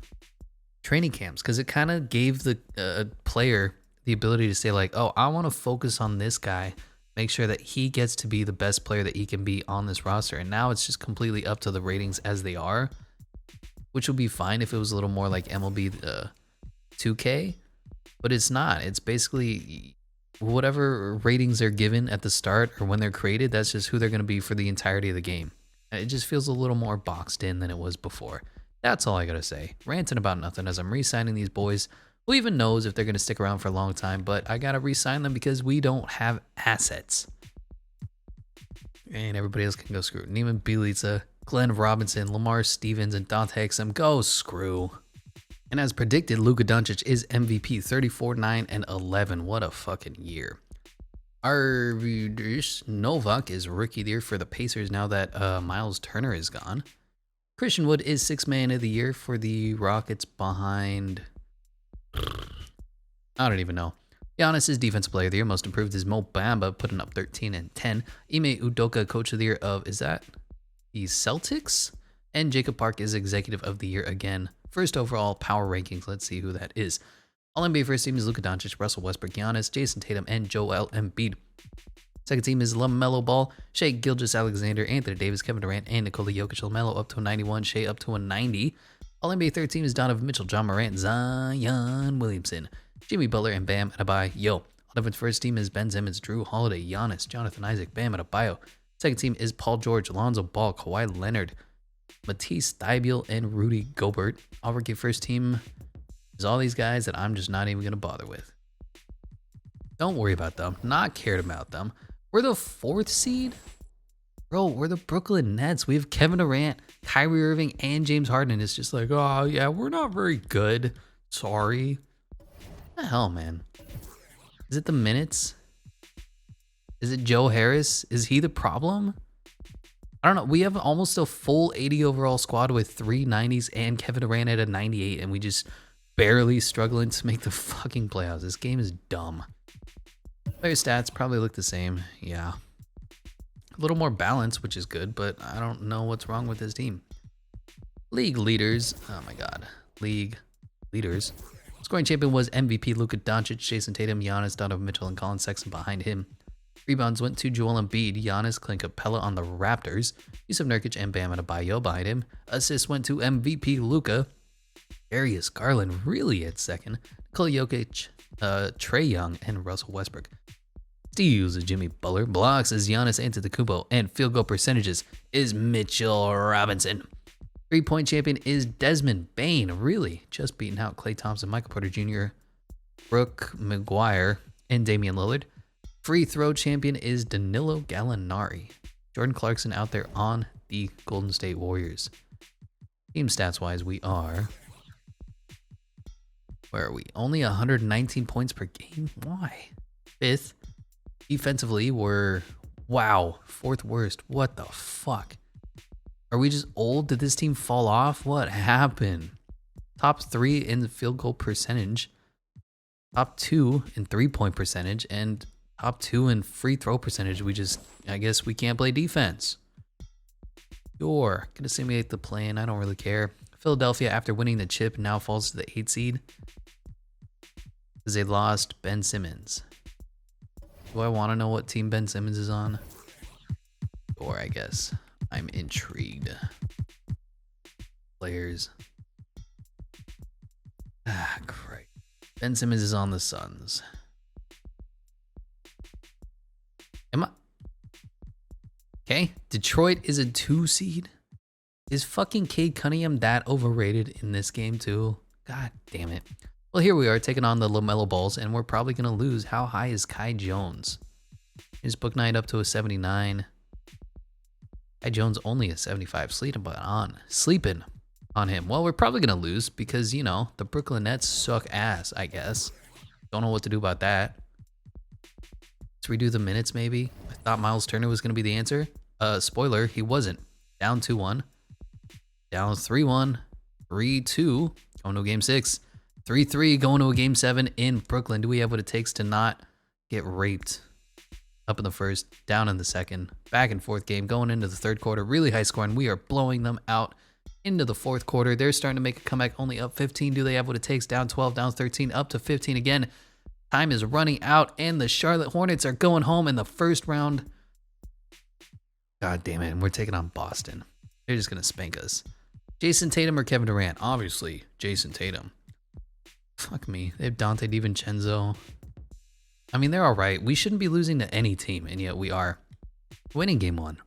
Training camps, because it kind of gave the player the ability to say like, oh, I want to focus on this guy. Make sure that he gets to be the best player that he can be on this roster. And now it's just completely up to the ratings as they are, which would be fine if it was a little more like MLB 2K, but it's not. It's basically whatever ratings they're given at the start or when they're created, that's just who they're going to be for the entirety of the game. It just feels a little more boxed in than it was before. That's all I got to say. Ranting about nothing as I'm re-signing these boys. Who even knows if they're going to stick around for a long time, but I got to re-sign them because we don't have assets. And everybody else can go screw. Neiman Bjelica, Glenn Robinson, Lamar Stevens, and Dante Exum go screw. And as predicted, Luka Doncic is MVP, 34, 9, and 11. What a fucking year. Arvidas Novak is rookie of the year for the Pacers now that Miles Turner is gone. Christian Wood is sixth man of the year for the Rockets behind... I don't even know. Giannis is defensive player of the year. Most improved is Mo Bamba, putting up 13 and 10. Ime Udoka, coach of the year of, is that the Celtics? And Jacob Park is executive of the year again. First overall power rankings. Let's see who that is. All NBA first team is Luka Doncic, Russell Westbrook, Giannis, Jason Tatum, and Joel Embiid. Second team is LaMelo Ball, Shai Gilgeous-Alexander, Anthony Davis, Kevin Durant, and Nikola Jokic. LaMelo up to a 91, Shai up to a 90. All NBA third team is Donovan Mitchell, Ja Morant, Zion Williamson, Jimmy Butler, and Bam Adebayo. All first team is Ben Simmons, Drew Holiday, Giannis, Jonathan Isaac, Bam Adebayo. Second team is Paul George, Lonzo Ball, Kawhi Leonard, Matisse Thybulle, and Rudy Gobert. All rookie first team is all these guys that I'm just not even going to bother with. Don't worry about them. Not cared about them. We're the fourth seed? Bro, we're the Brooklyn Nets. We have Kevin Durant, Kyrie Irving, and James Harden. And it's just like, oh, yeah, we're not very good. Sorry. What the hell, man? Is it the minutes? Is it Joe Harris? Is he the problem? I don't know. We have almost a full 80 overall squad with 3 90s and Kevin Durant at a 98. And we just barely struggling to make the fucking playoffs. This game is dumb. Player stats probably look the same. Yeah. A little more balance, which is good, but I don't know what's wrong with this team. League leaders. Oh my God. League leaders. Scoring champion was MVP Luka Doncic, Jason Tatum, Giannis, Donovan Mitchell, and Colin Sexton behind him. Rebounds went to Joel Embiid, Giannis, Clint Capella on the Raptors, Yusuf Nurkic, and Bam Adebayo behind him. Assists went to MVP Luka, Darius Garland really at second, Nikola Jokic, Trae Young, and Russell Westbrook. Steals is Jimmy Butler, blocks is Giannis Antetokounmpo, and field goal percentages is Mitchell Robinson. 3-point champion is Desmond Bane, really just beating out Klay Thompson, Michael Porter Jr., Brooke McGuire, and Damian Lillard. Free throw champion is Danilo Gallinari. Jordan Clarkson out there on the Golden State Warriors. Team stats wise, we are... Where are we? Only 119 points per game? Why? 5th. Defensively, we're... Wow. 4th worst. What the fuck? Are we just old? Did this team fall off? What happened? Top 3 in field goal percentage. Top 2 in 3-point percentage. And top 2 in free throw percentage. I guess we can't play defense. Sure. Gonna simulate the play-in. I don't really care. Philadelphia, after winning the chip, now falls to the 8th seed. Because they lost Ben Simmons. Do I want to know what team Ben Simmons is on? Or I guess I'm intrigued. Players. Ah, great. Ben Simmons is on the Suns. Am I? Okay. Detroit is a 2 seed. Is fucking Cade Cunningham that overrated in this game too? God damn it. Well, here we are taking on the LaMelo Balls, and we're probably going to lose. How high is Kai Jones? His book night up to a 79. Kai Jones only a 75. Sleeping on him. Well, we're probably going to lose because, you know, the Brooklyn Nets suck ass, I guess. Don't know what to do about that. Let's redo the minutes maybe. I thought Miles Turner was going to be the answer. Spoiler, he wasn't. Down 2-1. Down 3-1. 3-2. Going to game 6. 3-3 going to a game 7 in Brooklyn. Do we have what it takes to not get raped? Up in the first, down in the second, back and forth game, going into the third quarter, really high scoring. We are blowing them out into the fourth quarter. They're starting to make a comeback, only up 15. Do they have what it takes? Down 12, down 13, up to 15 again. Time is running out, and the Charlotte Hornets are going home in the first round. God damn it, and we're taking on Boston. They're just going to spank us. Jason Tatum or Kevin Durant? Obviously, Jason Tatum. Fuck me. They have Dante DiVincenzo. I mean, they're all right. We shouldn't be losing to any team, and yet we are. Winning game 1.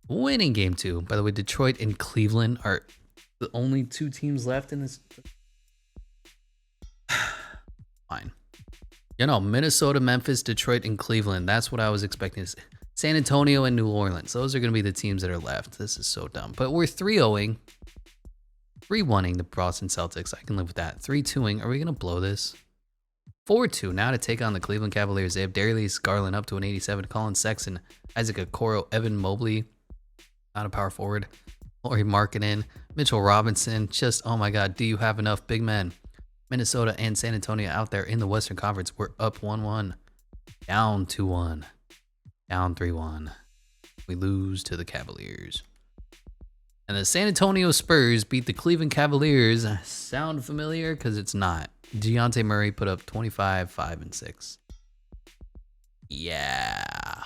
Winning game 2. By the way, Detroit and Cleveland are the only 2 teams left in this. Fine. You know, Minnesota, Memphis, Detroit, and Cleveland. That's what I was expecting to say. San Antonio and New Orleans. Those are going to be the teams that are left. This is so dumb. But we're 3-0ing. 3-1ing the Boston Celtics. I can live with that. 3-2ing. Are we going to blow this? 4-2 now to take on the Cleveland Cavaliers. They have Darius Garland up to an 87. Colin Sexton, Isaac Okoro, Evan Mobley, not a power forward. Lauri Markkanen, Mitchell Robinson. Just, oh my God, do you have enough big men? Minnesota and San Antonio out there in the Western Conference. We're up 1-1. Down 2-1. Down 3-1. We lose to the Cavaliers. And the San Antonio Spurs beat the Cleveland Cavaliers. Sound familiar? Because it's not. Dejounte Murray put up 25, 5, and 6. Yeah.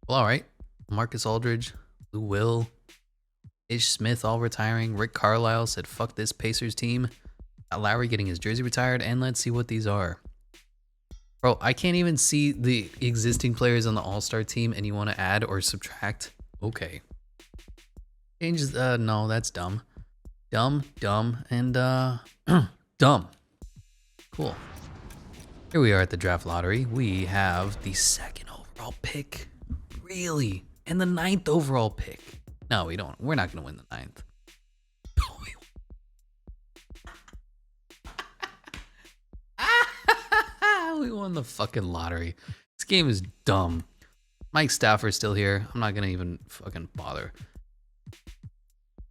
Well, all right. Marcus Aldridge, Lou Will, Ish Smith all retiring. Rick Carlisle said, fuck this Pacers team. Lowry getting his jersey retired. And let's see what these are. Bro, I can't even see the existing players on the All-Star team, and you want to add or subtract? Okay. Changes, no, that's dumb. Dumb, and, dumb. Cool. Here we are at the draft lottery. We have the 2nd overall pick. Really? And the 9th overall pick. No, we don't. We're not going to win the 9th. We won the fucking lottery. This game is dumb. Mike Stafford's still here. I'm not going to even fucking bother.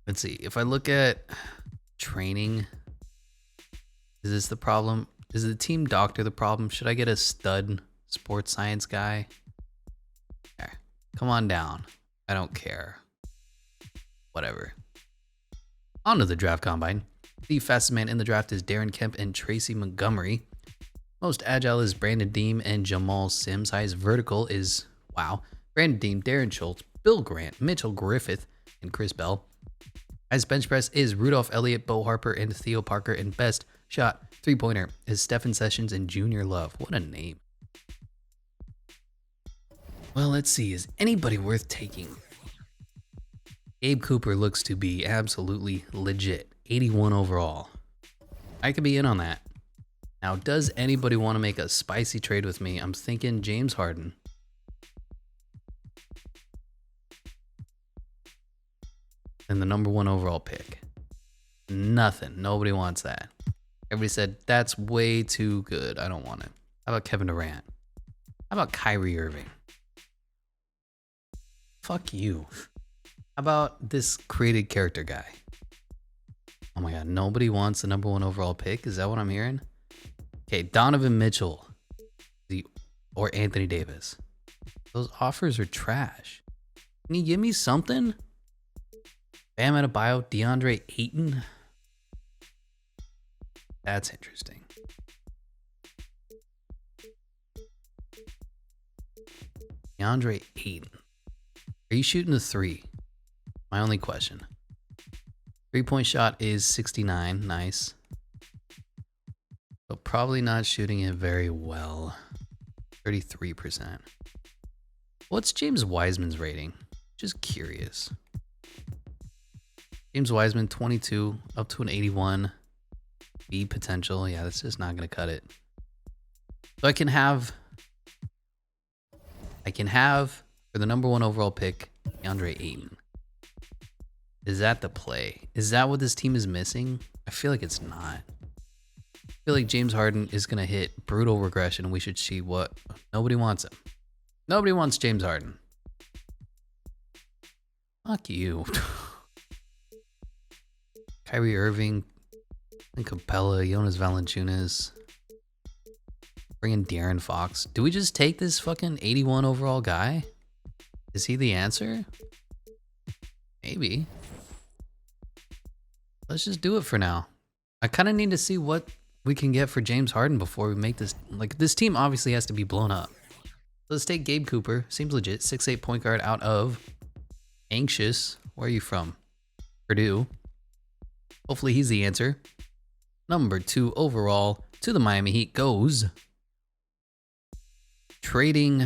Let's see. If I look at training, is this the problem? Is the team doctor the problem? Should I get a stud sports science guy? There. Come on down. I don't care. Whatever. On to the draft combine. The fastest man in the draft is Darren Kemp and Tracy Montgomery. Most agile is Brandon Deem and Jamal Sims. Highest vertical is, wow, Brandon Deem, Darren Schultz, Bill Grant, Mitchell Griffith, and Chris Bell. Highest bench press is Rudolph Elliott, Bo Harper, and Theo Parker. And best shot three-pointer is Stephen Sessions and Junior Love. What a name. Well, let's see. Is anybody worth taking? Gabe Cooper looks to be absolutely legit. 81 overall. I could be in on that. Now, does anybody want to make a spicy trade with me? I'm thinking James Harden. And the number 1 overall pick. Nothing. Nobody wants that. Everybody said, that's way too good. I don't want it. How about Kevin Durant? How about Kyrie Irving? Fuck you. How about this created character guy? Oh my god, nobody wants the number 1 overall pick? Is that what I'm hearing? Okay, Donovan Mitchell. Or Anthony Davis. Those offers are trash. Can you give me something? Bam Adebayo, DeAndre Ayton. That's interesting. DeAndre Ayton. Are you shooting the 3? My only question. 3-point shot is 69. Nice. But probably not shooting it very well. 33%. What's James Wiseman's rating? Just curious. James Wiseman, 22, up to an 81. B potential. Yeah, that's just not going to cut it. So I can have, for the number 1 overall pick, DeAndre Ayton. Is that the play? Is that what this team is missing? I feel like it's not. I feel like James Harden is going to hit brutal regression and we should see what. Nobody wants him. Nobody wants James Harden. Fuck you. Kyrie Irving and Capella, Jonas Valanciunas. Bring in De'Aaron Fox. Do we just take this fucking 81 overall guy? Is he the answer? Maybe. Let's just do it for now. I kind of need to see what we can get for James Harden before we make this. Like, this team obviously has to be blown up. Let's take Gabe Cooper. Seems legit. 6'8" point guard out of Anxious. Where are you from? Purdue. Hopefully he's the answer. Number 2 overall to the Miami Heat goes. Trading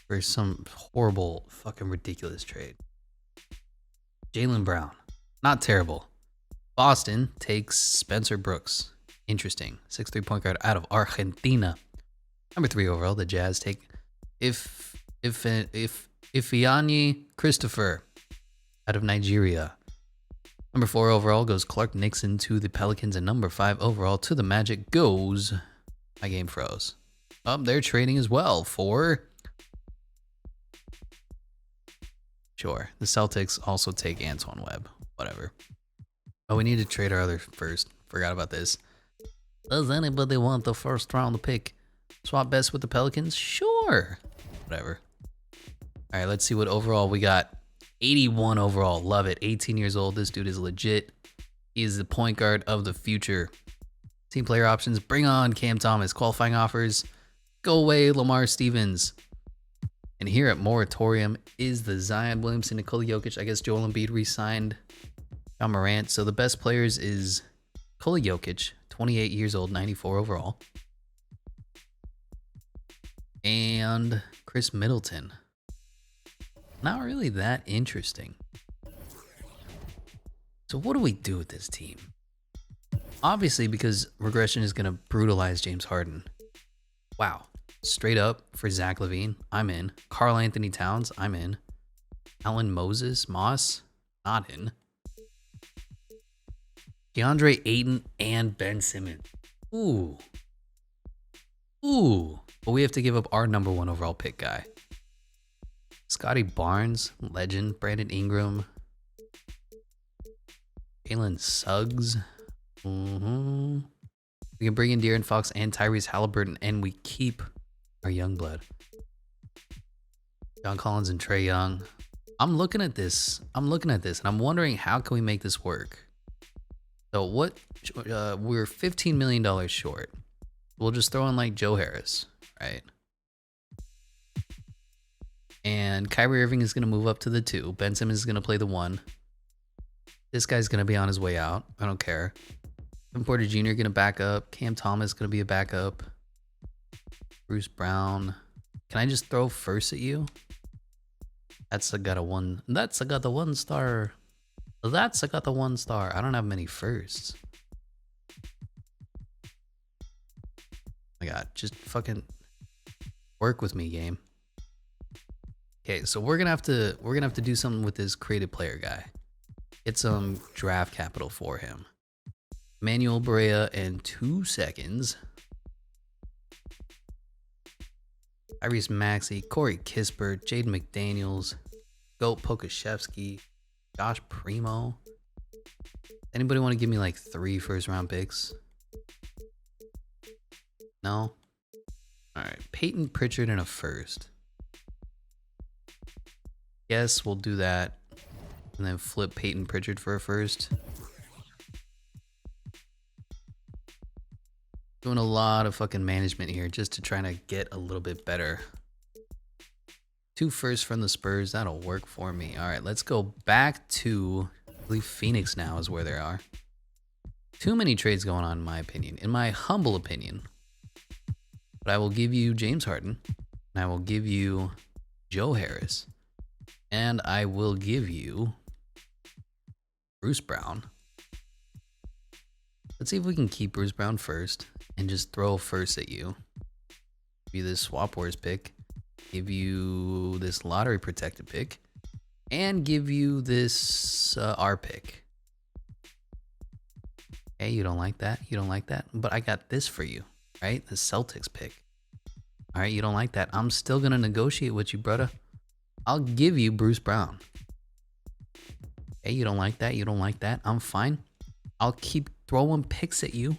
for some horrible, fucking ridiculous trade. Jaylen Brown. Not terrible. Boston takes Spencer Brooks. Interesting. 6'3" point guard out of Argentina. Number 3 overall, the Jazz take Ifeanyi Christopher out of Nigeria. Number 4 overall goes Clark Nixon to the Pelicans, and number 5 overall to the Magic goes. My game froze. They're trading as well for. Sure. The Celtics also take Antoine Webb. Whatever. Oh, we need to trade our other first. Forgot about this. Does anybody want the first round pick? Swap best with the Pelicans? Sure. Whatever. All right, let's see what overall we got. 81 overall. Love it. 18 years old. This dude is legit. He is the point guard of the future. Team player options. Bring on Cam Thomas. Qualifying offers. Go away, Lamar Stevens. And here at Moratorium is the Zion Williamson, Nikola Jokic. I guess Joel Embiid re-signed John Morant. So the best players is Nikola Jokic, 28 years old, 94 overall. And Chris Middleton. Not really that interesting. So what do we do with this team? Obviously, because regression is going to brutalize James Harden. Wow. Straight up for Zach LaVine, I'm in. Karl Anthony Towns, I'm in. Alan Moss, not in. DeAndre Ayton and Ben Simmons. Ooh. But we have to give up our number 1 overall pick guy. Scotty Barnes, legend. Brandon Ingram. Jalen Suggs. We can bring in De'Aaron Fox and Tyrese Halliburton, and we keep our young blood. John Collins and Trae Young. I'm looking at this, and I'm wondering how can we make this work. So we're $15 million short. We'll just throw in like Joe Harris, right? And Kyrie Irving is going to move up to the 2. Ben Simmons is going to play the 1. This guy's going to be on his way out. I don't care. Kevin Porter Jr. going to back up. Cam Thomas going to be a backup. Bruce Brown. Can I just throw first at you? That's I got the 1 star. That's I got the 1 star. I don't have many firsts. Oh my God, just fucking work with me, game. Okay, so we're gonna have to do something with this creative player guy. Get some draft capital for him. Manuel Barea in 2 seconds. Tyrese Maxey, Corey Kispert, Jaden McDaniels, Goat Pokashevsky, Josh Primo. Anybody want to give me like 3 first-round picks? No? Alright, Peyton Pritchard and a first. Yes, we'll do that. And then flip Peyton Pritchard for a first. Doing a lot of fucking management here just to try to get a little bit better. 2 firsts from the Spurs. That'll work for me. All right, let's go back to, I believe Phoenix now is where they are. Too many trades going on in my opinion. In my humble opinion. But I will give you James Harden. And I will give you Joe Harris. And I will give you Bruce Brown. Let's see if we can keep Bruce Brown first and just throw first at you. Give you this Swap Wars pick. Give you this lottery protected pick. And give you this R pick. Hey, you don't like that? You don't like that? But I got this for you, right? The Celtics pick. All right, you don't like that? I'm still going to negotiate with you, brother. I'll give you Bruce Brown. Hey, you don't like that? You don't like that? I'm fine. I'll keep throwing picks at you.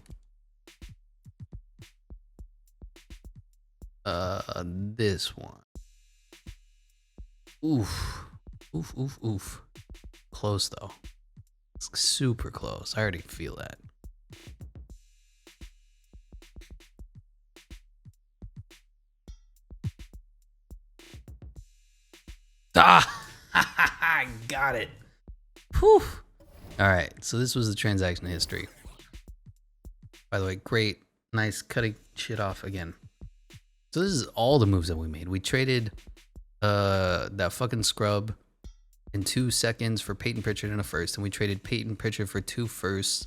This one. Oof. Oof, oof, oof. Close, though. It's super close. I already feel that. Ah! I got it. Whew. All right, so this was the transaction history. By the way, great. Nice cutting shit off again. So this is all the moves that we made. We traded that fucking scrub in 2 seconds for Peyton Pritchard and a first. And we traded Peyton Pritchard for 2 firsts.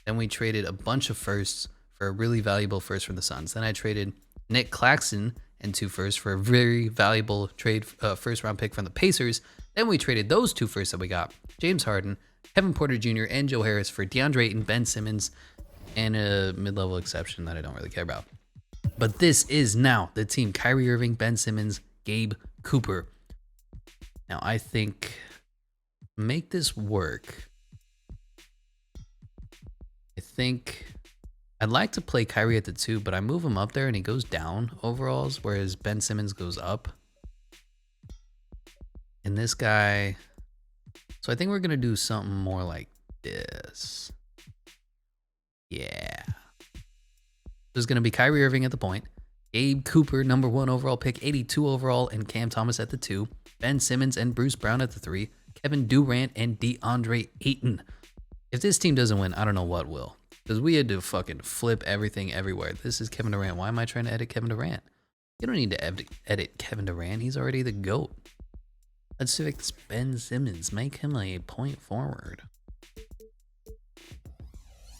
Then we traded a bunch of firsts for a really valuable first from the Suns. Then I traded Nick Claxton and 2 firsts for a very valuable trade first round pick from the Pacers. Then we traded those 2 firsts that we got. James Harden, Kevin Porter Jr., and Joe Harris for DeAndre Ayton, Ben Simmons, and a mid-level exception that I don't really care about. But this is now the team. Kyrie Irving, Ben Simmons, Gabe Cooper. Now, I think make this work. I think I'd like to play Kyrie at the 2, but I move him up there and he goes down overalls, whereas Ben Simmons goes up. And this guy... So I think we're going to do something more like this. Yeah. There's going to be Kyrie Irving at the point. Gabe Cooper, number 1 overall pick, 82 overall, and Cam Thomas at the 2. Ben Simmons and Bruce Brown at the 3. Kevin Durant and DeAndre Ayton. If this team doesn't win, I don't know what will. Because we had to fucking flip everything everywhere. This is Kevin Durant. Why am I trying to edit Kevin Durant? You don't need to edit Kevin Durant. He's already the GOAT. Let's fix Ben Simmons. Make him a point forward.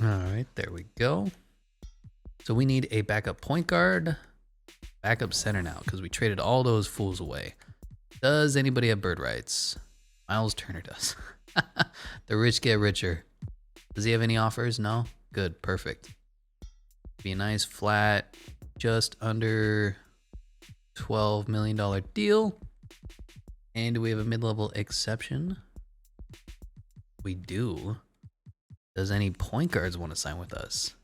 All right, there we go. So we need a backup point guard, backup center now, because we traded all those fools away. Does anybody have bird rights? Miles Turner does. The rich get richer. Does he have any offers? No? Good, perfect. Be a nice flat, just under $12 million deal. And do we have a mid-level exception? We do. Does any point guards want to sign with us?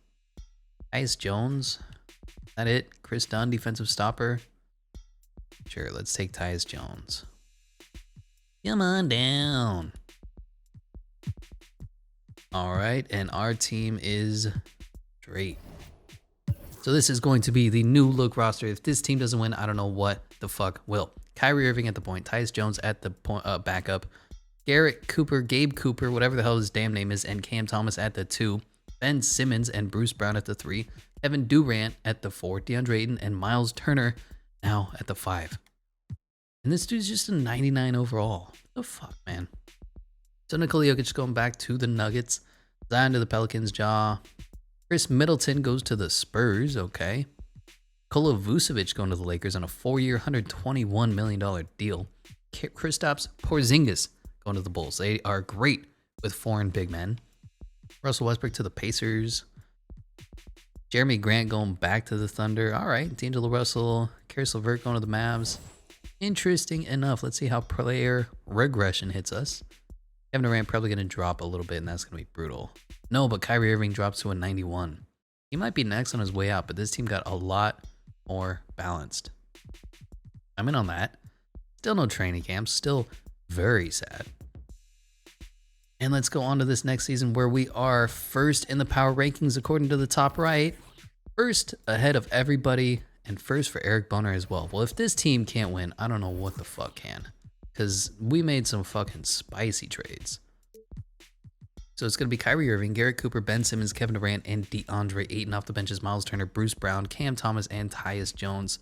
Tyus Jones. Is that it? Chris Dunn, defensive stopper. Sure, let's take Tyus Jones. Come on down. All right, and our team is straight. So this is going to be the new look roster. If this team doesn't win, I don't know what the fuck will. Kyrie Irving at the point, Tyus Jones at the point, backup, Garrett Cooper, Gabe Cooper, whatever the hell his damn name is, and Cam Thomas at the 2, Ben Simmons and Bruce Brown at the 3, Kevin Durant at the 4, DeAndre Ayton and Miles Turner now at the 5. And this dude's just a 99 overall. What the fuck, man? So Nikola Jokic going back to the Nuggets, Zion to the Pelicans, Chris Middleton goes to the Spurs, okay. Nikola Vucevic going to the Lakers on a 4-year, $121 million deal. Kristaps Porzingis going to the Bulls. They are great with foreign big men. Russell Westbrook to the Pacers. Jeremy Grant going back to the Thunder. All right, D'Angelo Russell, Karis LeVert going to the Mavs. Interesting enough. Let's see how player regression hits us. Kevin Durant probably going to drop a little bit, and that's going to be brutal. No, but Kyrie Irving drops to a 91. He might be next on his way out, but this team got a lot more balanced. I'm in on that. Still no training camp. Still very sad. And let's go on to this next season where we are first in the power rankings according to the top right. First ahead of everybody, and first for Eric Bonner as well. Well, if this team can't win, I don't know what the fuck can. Because we made some fucking spicy trades. So it's going to be Kyrie Irving, Garrett Cooper, Ben Simmons, Kevin Durant, and DeAndre Ayton. Off the benches, Miles Turner, Bruce Brown, Cam Thomas, and Tyus Jones.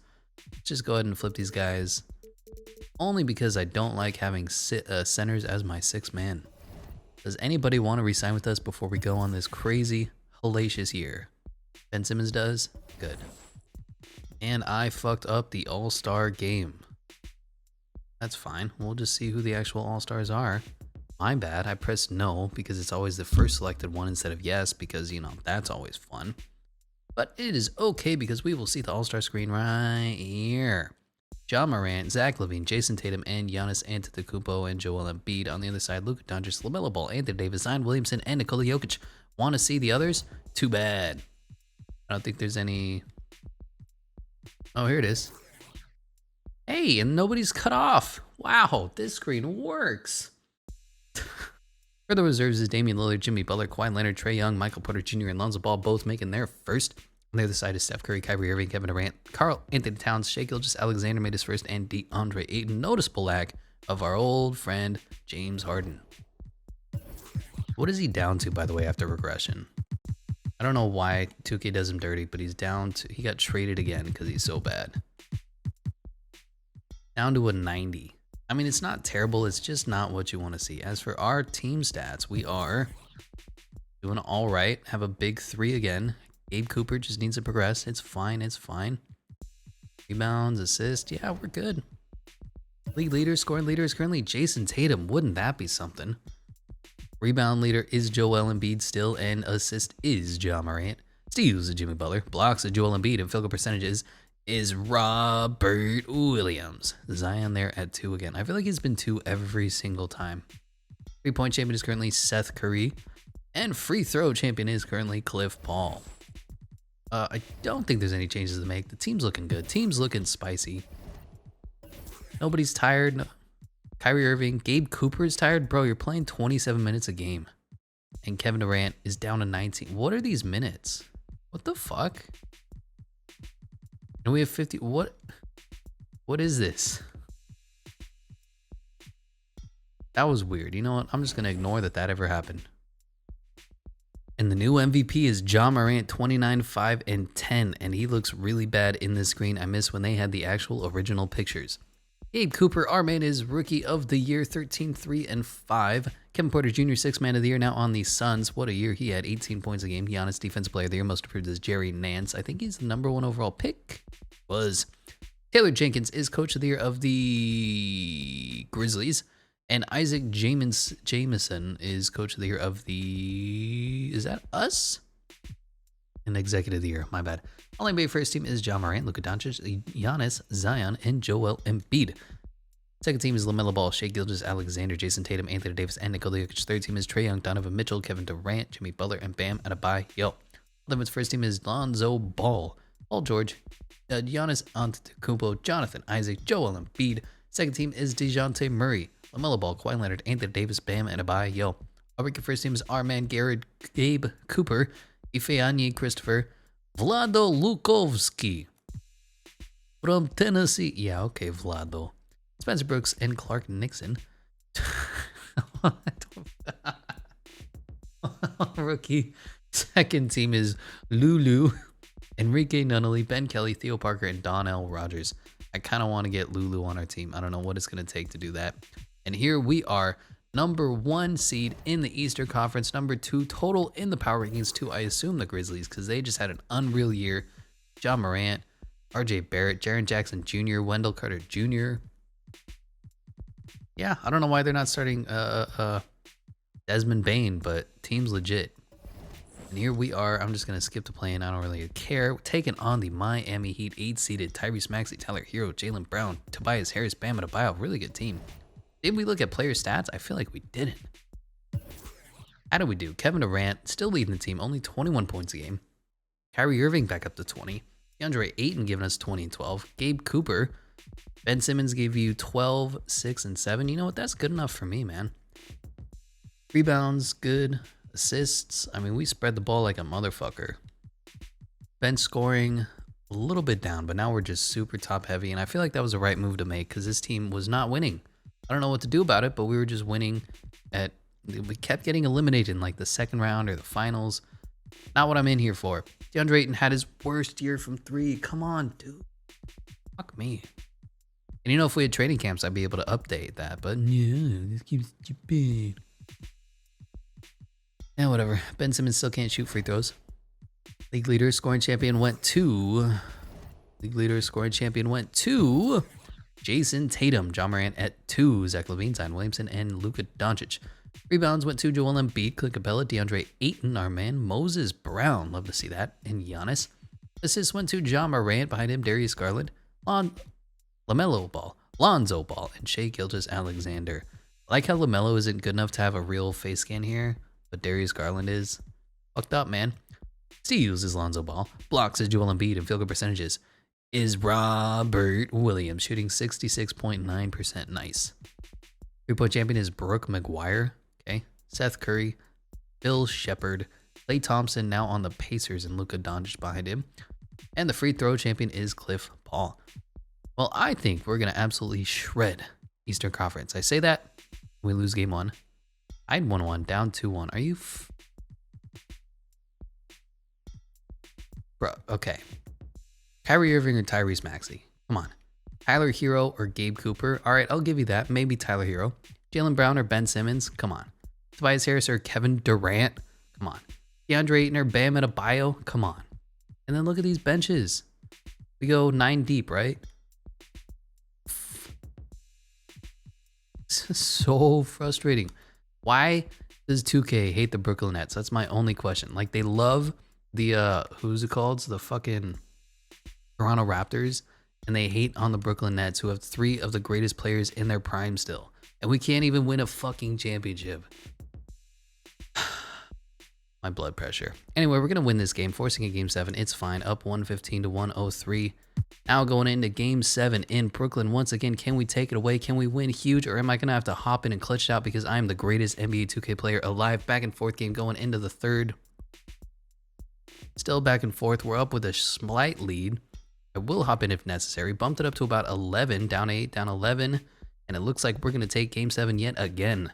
Just go ahead and flip these guys. Only because I don't like having centers as my 6th man. Does anybody want to re-sign with us before we go on this crazy, hellacious year? Ben Simmons does? Good. And I fucked up the All-Star game. That's fine. We'll just see who the actual All-Stars are. My bad. I pressed no because it's always the first selected one instead of yes because, you know, that's always fun. But it is okay because we will see the All-Star screen right here. Ja Morant, Zach LaVine, Jason Tatum, and Giannis Antetokounmpo and Joel Embiid. On the other side, Luka Doncic, LaMelo Ball, Anthony Davis, Zion Williamson, and Nikola Jokic. Want to see the others? Too bad. I don't think there's any... Oh, here it is. Hey, and nobody's cut off. Wow, this screen works. For the reserves is Damian Lillard, Jimmy Butler, Kawhi Leonard, Trae Young, Michael Porter Jr., and Lonzo Ball both making their first. On the other side is Steph Curry, Kyrie Irving, Kevin Durant, Karl Anthony Towns, Shai Gilgeous-Alexander made his first, and DeAndre Ayton. Noticeable lack of our old friend James Harden. What is he down to, by the way, after regression? I don't know why 2K does him dirty, but he's down to... He got traded again because he's so bad. Down to a 90. I mean, it's not terrible. It's just not what you want to see. As for our team stats, we are doing all right. Have a big 3 again. Gabe Cooper just needs to progress. It's fine. It's fine. Rebounds, assists. Yeah, we're good. League leader, scoring leader is currently Jason Tatum. Wouldn't that be something? Rebound leader is Joel Embiid still, and assist is Ja Morant. Steals is Jimmy Butler. Blocks is Joel Embiid, and field goal percentages is Robert Williams. Zion there at 2 again. I feel like he's been 2 every single time. 3-point champion is currently Seth Curry, and free throw champion is currently Cliff Paul. I don't think there's any changes to make. The team's looking good. Team's looking spicy. Nobody's tired. No. Kyrie Irving. Gabe Cooper is tired. Bro, you're playing 27 minutes a game. And Kevin Durant is down to 19. What are these minutes? What the fuck? And we have 50. What is this? That was weird. You know what? I'm just going to ignore that ever happened. And the new MVP is Ja Morant, 29, 5, and 10. And he looks really bad in this screen. I miss when they had the actual original pictures. Gabe Cooper, our man, is Rookie of the Year, 13, 3, and 5. Kevin Porter Jr., 6th Man of the Year, now on the Suns. What a year. He had 18 points a game. Giannis, Defensive Player of the Year, most improved is Jerry Nance. I think he's the #1 overall pick. Taylor Jenkins is Coach of the Year of the Grizzlies. And Isaac Jamison is Coach of the Year of the... Is that us? And Executive of the Year. My bad. All NBA first team is Ja Morant, Luka Doncic, Giannis, Zion, and Joel Embiid. Second team is LaMelo Ball, Shai Gilgeous-Alexander, Jason Tatum, Anthony Davis, and Nikola Jokic. Third team is Trae Young, Donovan Mitchell, Kevin Durant, Jimmy Butler, and Bam Adebayo. Limits first team is Lonzo Ball, Paul George, Giannis Antetokounmpo, Jonathan Isaac, Joel Embiid. Second team is DeJounte Murray, LaMelo Ball, Kawhi Leonard, Anthony Davis, Bam Adebayo. Our first team is our man Gabe Cooper, Ifeanyi Christopher, Vlado Lukovsky from Tennessee. Yeah, okay, Vlado. Spencer Brooks and Clark Nixon. Rookie. Second team is Lulu, Enrique Nunnally, Ben Kelly, Theo Parker, and Donnell Rogers. I kind of want to get Lulu on our team. I don't know what it's going to take to do that. And here we are, number 1 seed in the Eastern Conference, number 2 total in the power rankings to, I assume, the Grizzlies, because they just had an unreal year. John Morant, RJ Barrett, Jaren Jackson Jr., Wendell Carter Jr. Yeah, I don't know why they're not starting Desmond Bane, but team's legit. And here we are. I'm just going to skip to playing. I don't really care. Taking on the Miami Heat 8-seeded Tyrese Maxey, Tyler Hero, Jaylen Brown, Tobias Harris, Bam Adebayo. Really good team. Did we look at player stats? I feel like we didn't. How did we do? Kevin Durant still leading the team, only 21 points a game. Kyrie Irving back up to 20. DeAndre Ayton giving us 20 and 12. Gabe Cooper. Ben Simmons gave you 12, 6, and 7. You know what? That's good enough for me, man. Rebounds, good. Assists, I mean, we spread the ball like a motherfucker. Bench scoring, a little bit down, but now we're just super top heavy, and I feel like that was the right move to make because this team was not winning. I don't know what to do about it, but we were just winning we kept getting eliminated in like the second round or the finals. Not what I'm in here for. DeAndre Ayton had his worst year from 3. Come on, dude. Fuck me. And you know, if we had training camps, I'd be able to update that, but yeah, this keeps stupid. Yeah, whatever. Ben Simmons still can't shoot free throws. League leader scoring champion went to Jason Tatum. John Morant at 2. Zach LaVine, Zion Williamson, and Luka Doncic. Rebounds went to Joel Embiid, Clint Capella, DeAndre Ayton, our man, Moses Brown. Love to see that. And Giannis. Assists went to John Morant. Behind him, Darius Garland, LaMelo Ball, Lonzo Ball, and Shai Gilgeous-Alexander. I like how LaMelo isn't good enough to have a real face scan here, but Darius Garland is. Fucked up, man. Steals is Lonzo Ball. Blocks is Joel Embiid, and field goal percentages is Robert Williams, shooting 66.9%. Nice. 3-point champion is Brooke McGuire. Okay. Seth Curry, Bill Shepard, Klay Thompson now on the Pacers, and Luka Doncic behind him. And the free throw champion is Cliff Paul. Well, I think we're going to absolutely shred Eastern Conference. I say that, we lose game 1. I'd 1-1, down 2-1. Are you... Bro, okay. Kyrie Irving or Tyrese Maxey? Come on. Tyler Hero or Gabe Cooper? All right, I'll give you that. Maybe Tyler Hero. Jaylen Brown or Ben Simmons? Come on. Tobias Harris or Kevin Durant? Come on. DeAndre Ayton or Bam Adebayo? Come on. And then look at these benches. We go 9 deep, right? This is so frustrating. Why does 2K hate the Brooklyn Nets? That's my only question. Like, they love the, who's it called? The fucking Toronto Raptors. And they hate on the Brooklyn Nets, who have 3 of the greatest players in their prime still. And we can't even win a fucking championship. My blood pressure. Anyway, we're going to win this game, forcing a game 7. It's fine. Up 115 to 103. Now going into game 7 in Brooklyn. Once again, can we take it away? Can we win huge? Or am I going to have to hop in and clutch it out because I am the greatest NBA 2K player alive? Back and forth game going into the 3rd. Still back and forth. We're up with a slight lead. I will hop in if necessary. Bumped it up to about 11. Down 8, down 11. And it looks like we're going to take game 7 yet again.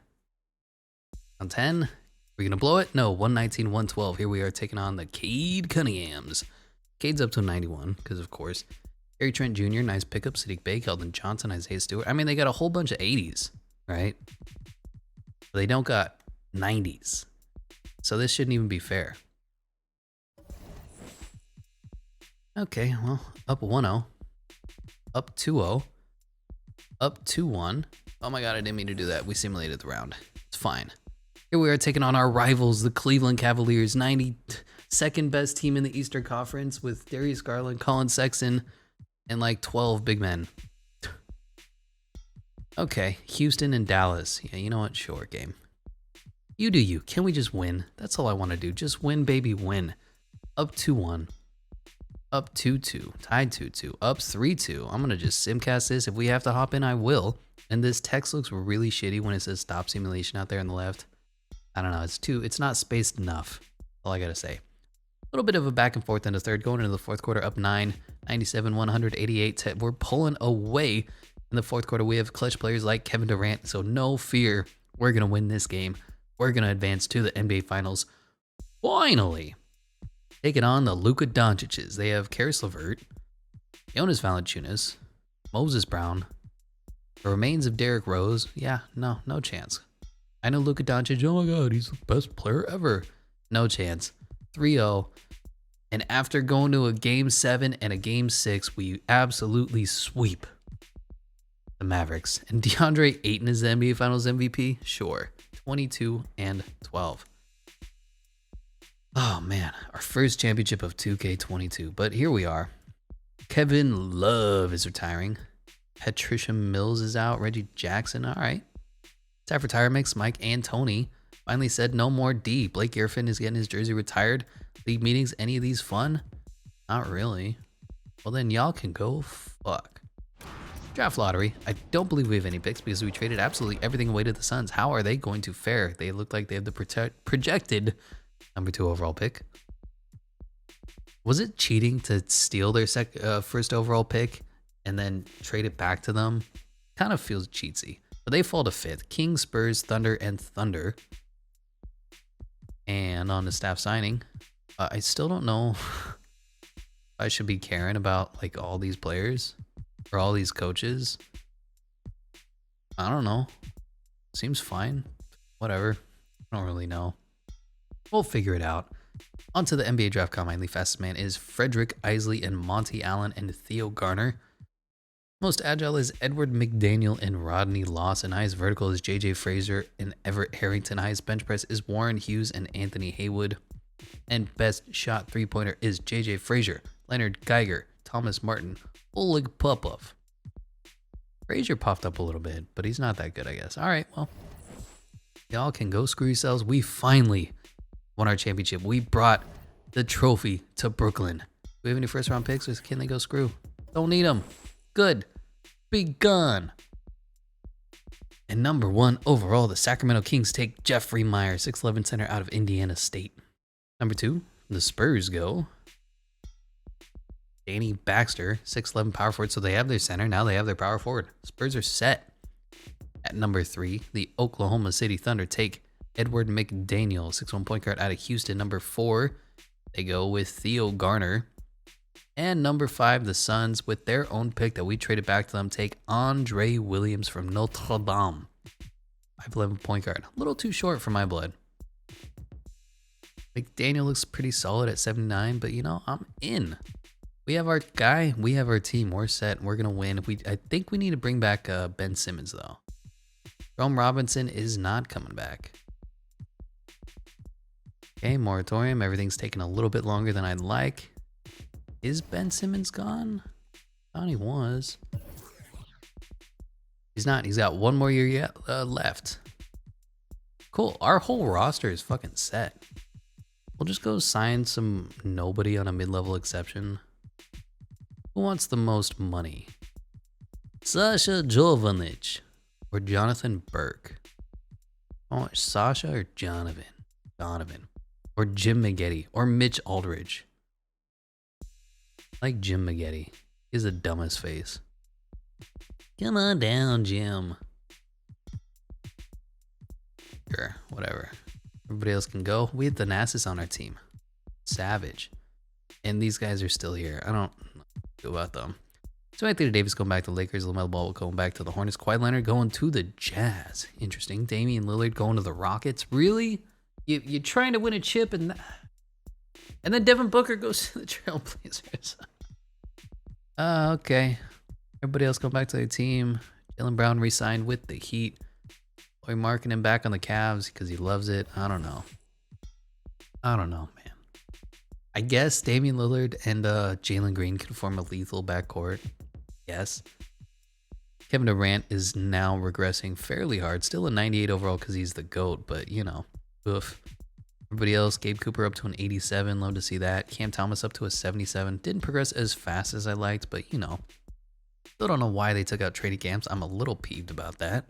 On 10. We're going to blow it? No, 119, 112. Here we are taking on the Cade Cunninghams. Cade's up to 91, because of course. Gary Trent Jr., nice pickup. Sadiq Bey, Keldon Johnson, Isaiah Stewart. I mean, they got a whole bunch of 80s, right? But they don't got 90s. So this shouldn't even be fair. Okay, well, up 1-0. Up 2-0. Up 2-1. Oh my god, I didn't mean to do that. We simulated the round. It's fine. Here we are taking on our rivals, the Cleveland Cavaliers, 92nd best team in the Eastern Conference with Darius Garland, Colin Sexton, and like 12 big men. Okay, Houston and Dallas. Yeah, you know what? Sure, game. You do you. Can we just win? That's all I want to do. Just win, baby, win. Up 2-1. Up 2-2. Tied 2-2. Up 3-2. I'm going to just simcast this. If we have to hop in, I will. And this text looks really shitty when it says stop simulation out there on the left. I don't know. It's not spaced enough. All I got to say. little bit of a back and forth in the third, going into the fourth quarter up 9, 97-188. We're pulling away in the fourth quarter. We have clutch players like Kevin Durant, so no fear. We're going to win this game. We're going to advance to the NBA Finals. Finally, taking on the Luka Doncic's. They have Karis LeVert, Jonas Valanciunas, Moses Brown, the remains of Derrick Rose. Yeah, no chance. I know Luka Doncic, oh my god, he's the best player ever. No chance. 3-0. And after going to a Game 7 and a Game 6, we absolutely sweep the Mavericks. And DeAndre Ayton is the NBA Finals MVP? Sure. 22-12. Oh man, our first championship of 2K22. But here we are. Kevin Love is retiring. Patricia Mills is out. Reggie Jackson, all right. Time for tire mix. Mike Antoni finally said no more D. Blake Griffin is getting his jersey retired. League meetings, any of these fun? Not really. Well, then y'all can go fuck. Draft lottery. I don't believe we have any picks because we traded absolutely everything away to the Suns. How are they going to fare? They look like they have the projected number 2 overall pick. Was it cheating to steal their first overall pick and then trade it back to them? Kind of feels cheatsy. But they fall to 5th. Kings, Spurs, Thunder, and Thunder. And on the staff signing, I still don't know if I should be caring about like all these players or all these coaches. I don't know. Seems fine. Whatever. I don't really know. We'll figure it out. On to the NBA draft combine. The fastest man is Frederick Isley and Monty Allen and Theo Garner. Most agile is Edward McDaniel and Rodney Lawson. Highest vertical is JJ Frazier and Everett Harrington. Highest bench press is Warren Hughes and Anthony Haywood. And best shot 3-pointer is JJ Frazier, Leonard Geiger, Thomas Martin, Oleg Popov. Frazier popped up a little bit, but he's not that good, I guess. All right, well, y'all can go screw yourselves. We finally won our championship. We brought the trophy to Brooklyn. Do we have any first round picks or can they go screw? Don't need them. Good. Be gone. And number 1 overall, the Sacramento Kings take Jeffrey Meyer, 6'11" center out of Indiana State. Number 2, the Spurs go Danny Baxter, 6'11" power forward. So they have their center. Now they have their power forward. Spurs are set. At number 3, the Oklahoma City Thunder take Edward McDaniel, 6'1" point guard out of Houston. Number 4, they go with Theo Garner. And number 5, the Suns, with their own pick that we traded back to them, take Andre Williams from Notre Dame. 5'11" point guard. A little too short for my blood. McDaniel looks pretty solid at 79, but you know, I'm in. We have our guy. We have our team. We're set. We're going to win. I think we need to bring back Ben Simmons, though. Jerome Robinson is not coming back. Okay, moratorium. Everything's taking a little bit longer than I'd like. Is Ben Simmons gone? I thought he was. He's not. He's got one more year yet left. Cool. Our whole roster is fucking set. We'll just go sign some nobody on a mid-level exception. Who wants the most money? Sasha Jovanic or Jonathan Burke? Oh, Sasha or Donovan? Or Jim Maggette or Mitch Aldridge? I like Jim Maggette. He's the dumbest face. Come on down, Jim. Sure, whatever. Everybody else can go. We have Thanasis on our team. Savage. And these guys are still here. I don't know about them. So Anthony Davis going back to the Lakers. LaMelo Ball going back to the Hornets. Kawhi Leonard going to the Jazz. Interesting. Damian Lillard going to the Rockets. Really? You're trying to win a chip and then Devin Booker goes to the Trailblazers. Okay. Everybody else going back to their team. Jaylen Brown re-signed with the Heat. Are we marking him back on the Cavs because he loves it? I don't know, man. I guess Damian Lillard and Jalen Green can form a lethal backcourt. Yes. Kevin Durant is now regressing fairly hard. Still a 98 overall because he's the GOAT, but you know, oof. Everybody else, Gabe Cooper up to an 87. Love to see that. Cam Thomas up to a 77. Didn't progress as fast as I liked, but you know. Still don't know why they took out trading camps. I'm a little peeved about that.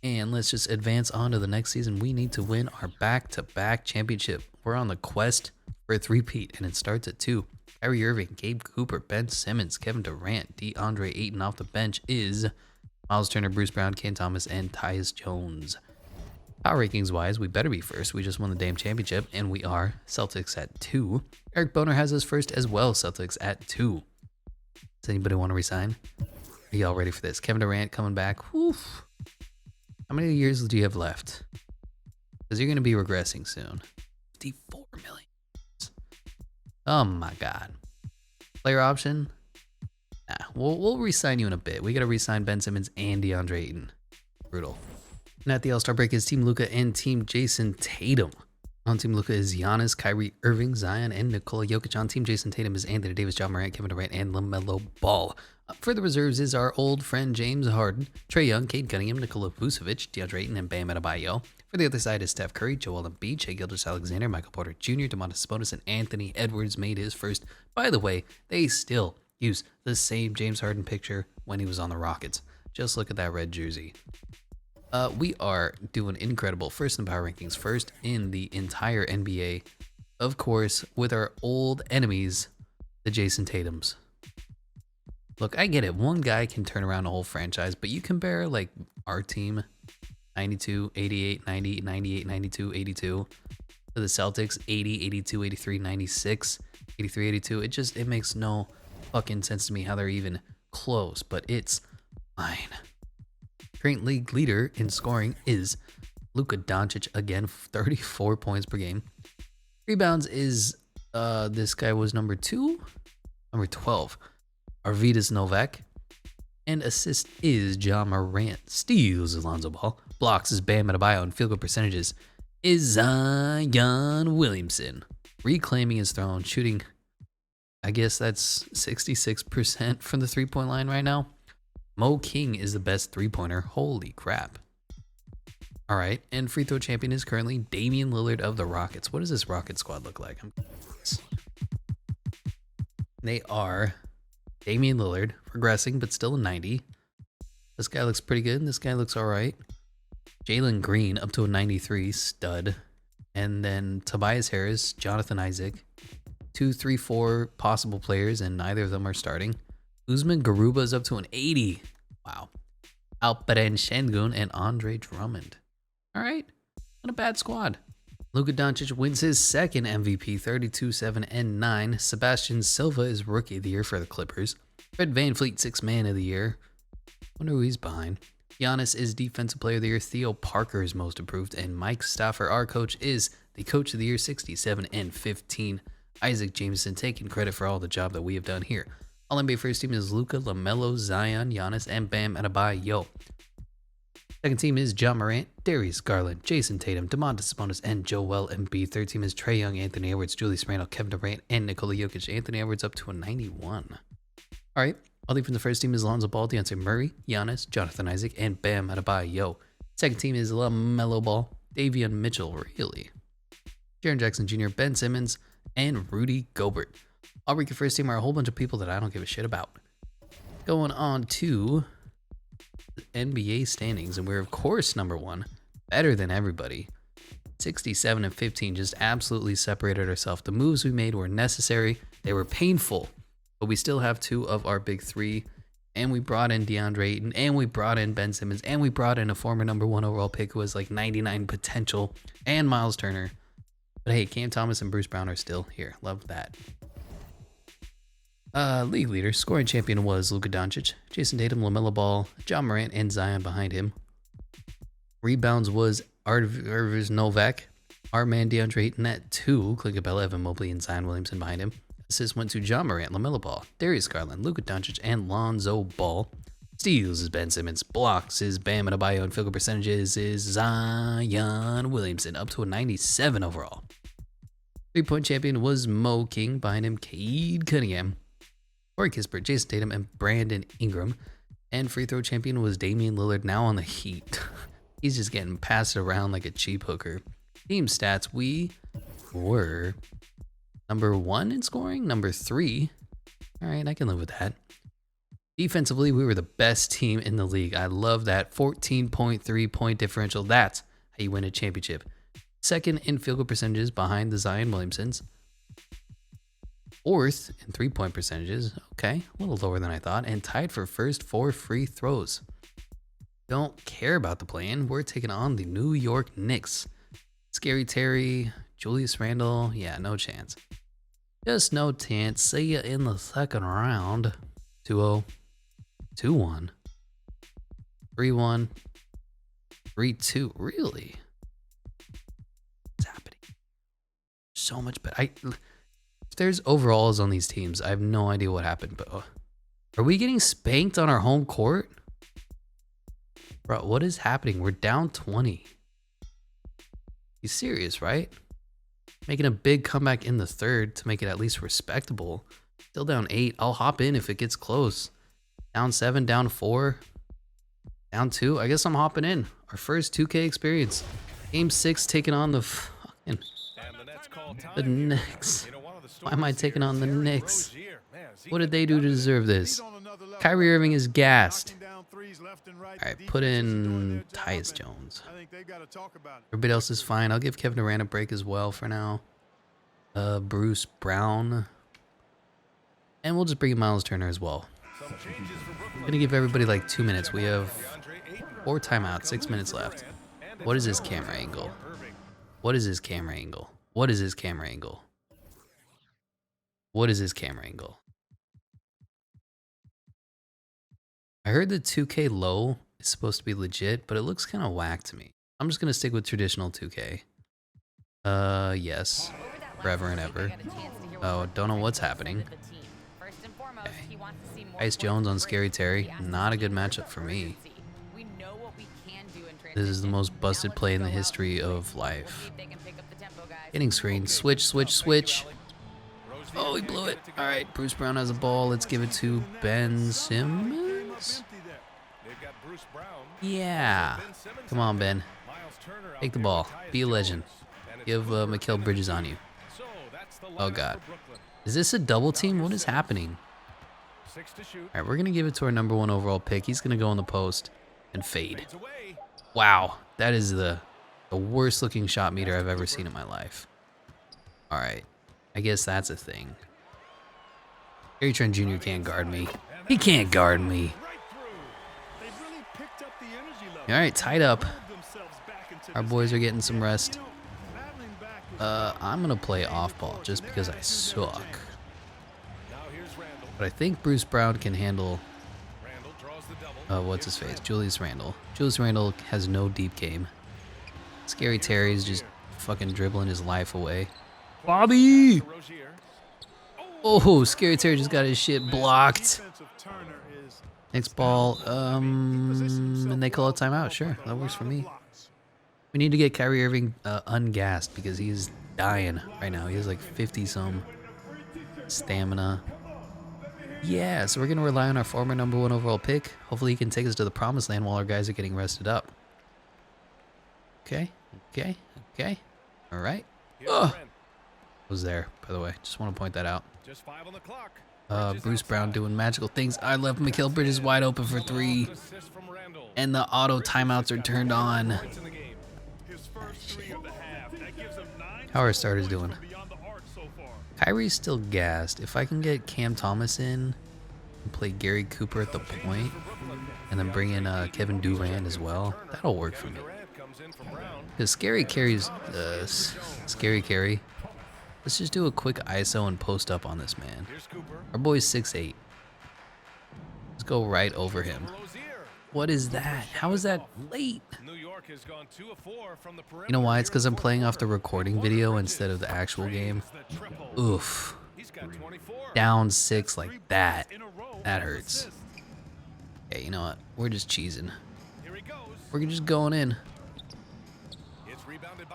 And let's just advance on to the next season. We need to win our back-to-back championship. We're on the quest for a three-peat, and it starts at 2. Kyrie Irving, Gabe Cooper, Ben Simmons, Kevin Durant, DeAndre Ayton. Off the bench is Miles Turner, Bruce Brown, Cam Thomas, and Tyus Jones. Power rankings-wise, we better be first. We just won the damn championship, and we are. Celtics at 2. Eric Boner has us first as well. Celtics at 2. Does anybody want to resign? Are y'all ready for this? Kevin Durant coming back. Woof. How many years do you have left? Because you're going to be regressing soon. 54 million. Oh my God. Player option? Nah, we'll re-sign you in a bit. We got to re-sign Ben Simmons and DeAndre Ayton. Brutal. And at the All-Star break is Team Luka and Team Jason Tatum. On Team Luka is Giannis, Kyrie Irving, Zion, and Nikola Jokic. On Team Jason Tatum is Anthony Davis, John Morant, Kevin Durant, and LaMelo Ball. Up for the reserves is our old friend James Harden, Trae Young, Cade Cunningham, Nikola Vucevic, DeAndre Ayton, and Bam Adebayo. For the other side is Steph Curry, Joel Embiid, Shai Gilgeous-Alexander, Michael Porter Jr., Domantas Sabonis, and Anthony Edwards made his first. By the way, they still use the same James Harden picture when he was on the Rockets. Just look at that red jersey. We are doing incredible. First in power rankings, first in the entire NBA. Of course, with our old enemies, the Jason Tatums. Look, I get it. One guy can turn around a whole franchise, but you compare like our team, 92, 88, 90, 98, 92, 82, to the Celtics, 80, 82, 83, 96, 83, 82. It makes no fucking sense to me how they're even close, but it's fine. Current league leader in scoring is Luka Doncic, again, 34 points per game. Rebounds is, this guy was number 12. Arvydas Novak. And assist is John Morant. Steals is Lonzo Ball. Blocks is Bam Adebayo. And field goal percentages is Zion Williamson. Reclaiming his throne, shooting, I guess that's 66% from the three-point line right now. Mo King is the best three-pointer. Holy crap. All right, and free throw champion is currently Damian Lillard of the Rockets. What does this Rocket squad look like? They are Damian Lillard, progressing, but still a 90. This guy looks pretty good. This guy looks all right. Jalen Green up to a 93, stud. And then Tobias Harris, Jonathan Isaac. 2, 3, 4 possible players, and neither of them are starting. Usman Garuba is up to an 80. Wow. Alperen Şengün and Andre Drummond. All right. Not a bad squad. Luka Doncic wins his second MVP, 32, 7, and 9. Sebastian Silva is Rookie of the Year for the Clippers. Fred VanVleet, 6th Man of the Year. Wonder who he's behind. Giannis is Defensive Player of the Year. Theo Parker is Most Improved. And Mike Stafford, our coach, is the Coach of the Year, 67 and 15. Isaac Jameson taking credit for all the job that we have done here. All-NBA first team is Luka, LaMelo, Zion, Giannis, and Bam Adebayo. Second team is John Morant, Darius Garland, Jason Tatum, Domantas Sabonis, and Joel Embiid. Third team is Trae Young, Anthony Edwards, Julius Randle, Kevin Durant, and Nikola Jokic. Anthony Edwards up to a 91. All right. All from the first team is Lonzo Ball, Deontay Murray, Giannis, Jonathan Isaac, and Bam Adebayo. Second team is LaMelo Ball, Davion Mitchell, really. Jaren Jackson Jr., Ben Simmons, and Rudy Gobert. All your first team are a whole bunch of people that I don't give a shit about. Going on to the NBA standings, and we're of course number 1, better than everybody. 67 and 15, just absolutely separated ourselves. The moves we made were necessary. They were painful, but we still have 2 of our big 3. And we brought in DeAndre Ayton, and we brought in Ben Simmons, and we brought in a former number 1 overall pick who has like 99 potential, and Miles Turner. But hey, Cam Thomas and Bruce Brown are still here. Love that. League leader, scoring champion was Luka Doncic, Jason Tatum, LaMelo Ball, John Morant, and Zion behind him. Rebounds was Arvydas Novak, our man DeAndre Ayton at 2, Clint Capella, Evan Mobley, and Zion Williamson behind him. Assists went to John Morant, LaMelo Ball, Darius Garland, Luka Doncic, and Lonzo Ball. Steals is Ben Simmons, blocks is Bam Adebayo, and field goal percentages is Zion Williamson, up to a 97 overall. Three-point champion was Mo King, behind him Cade Cunningham, Corey Kispert, Jason Tatum, and Brandon Ingram. And free throw champion was Damian Lillard, now on the Heat. He's just getting passed around like a cheap hooker. Team stats, we were number 1 in scoring, number 3. All right, I can live with that. Defensively, we were the best team in the league. I love that 14.3 point differential. That's how you win a championship. Second in field goal percentages behind the Zion Williamsons. Fourth in 3-point percentages. Okay, a little lower than I thought. And tied for first for free throws. Don't care about the play-in. We're taking on the New York Knicks. Scary Terry, Julius Randle. Yeah, no chance. Just no chance. See ya in the second round. 2-0. 2-1. 3-1. 3-2. Really? What's happening? So much better. If there's overalls on these teams, I have no idea what happened. But are we getting spanked on our home court? Bro, what is happening? We're down 20. You serious, right? Making a big comeback in the third to make it at least respectable. Still down 8. I'll hop in if it gets close. Down 7, down 4, down 2. I guess I'm hopping in. Our first 2K experience. Game 6 taking on the Knicks. Why am I taking on the Knicks? What did they do to deserve this? Kyrie Irving is gassed. Alright, put in Tyus Jones. Everybody else is fine. I'll give Kevin Durant a break as well for now. Bruce Brown. And we'll just bring in Miles Turner as well. I'm gonna give everybody like 2 minutes. We have 4 timeouts, 6 minutes left. What is this camera angle? What is this camera angle? What is this camera angle? What is this camera angle? I heard the 2K low is supposed to be legit, but it looks kind of whack to me. I'm just gonna stick with traditional 2K. Yes. Forever and ever. Oh, don't know what's happening. Okay. Ice Jones on Scary Terry. Not a good matchup for me. This is the most busted play in the history of life. Getting screened. Switch, switch, switch. Oh, he blew it. All right, Bruce Brown has a ball. Let's give it to Ben Simmons. Yeah. Come on, Ben. Take the ball. Be a legend. Give Mikal Bridges on you. Oh, God. Is this a double team? What is happening? All right, we're going to give it to our number 1 overall pick. He's going to go in the post and fade. Wow. That is the worst looking shot meter I've ever seen in my life. All right. I guess that's a thing. Gary Trent Jr. can't guard me. He can't guard me. All right, tied up. Our boys are getting some rest. I'm going to play off ball just because I suck. But I think Bruce Brown can handle, what's his face? Julius Randle. Julius Randle has no deep game. Scary Terry's just fucking dribbling his life away. Bobby! Oh, Scary Terry just got his shit blocked. Next ball, and they call a timeout. Sure, that works for me. We need to get Kyrie Irving ungassed because he's dying right now. He has like 50-some stamina. Yeah, so we're going to rely on our former number 1 overall pick. Hopefully he can take us to the promised land while our guys are getting rested up. Okay, okay, okay. All right. Ugh. Was there, by the way. Just want to point that out. Just 5 on the clock. Bruce Brown doing magical things. I left Mikal Bridges wide open for 3. And the auto timeouts are turned on. How are our starters doing? Kyrie's still gassed. If I can get Cam Thomas in and play Gary Cooper at the point, and then bring in Kevin Durant as well, that'll work for me. Because Scary Carry's Scary Carry. Let's just do a quick ISO and post up on this man. Our boy's 6'8". Let's go right over him. What is that? How is that late? You know why? It's because I'm playing off the recording video instead of the actual game. Oof. Down 6 like that. That hurts. Hey, you know what? We're just cheesing. We're just going in.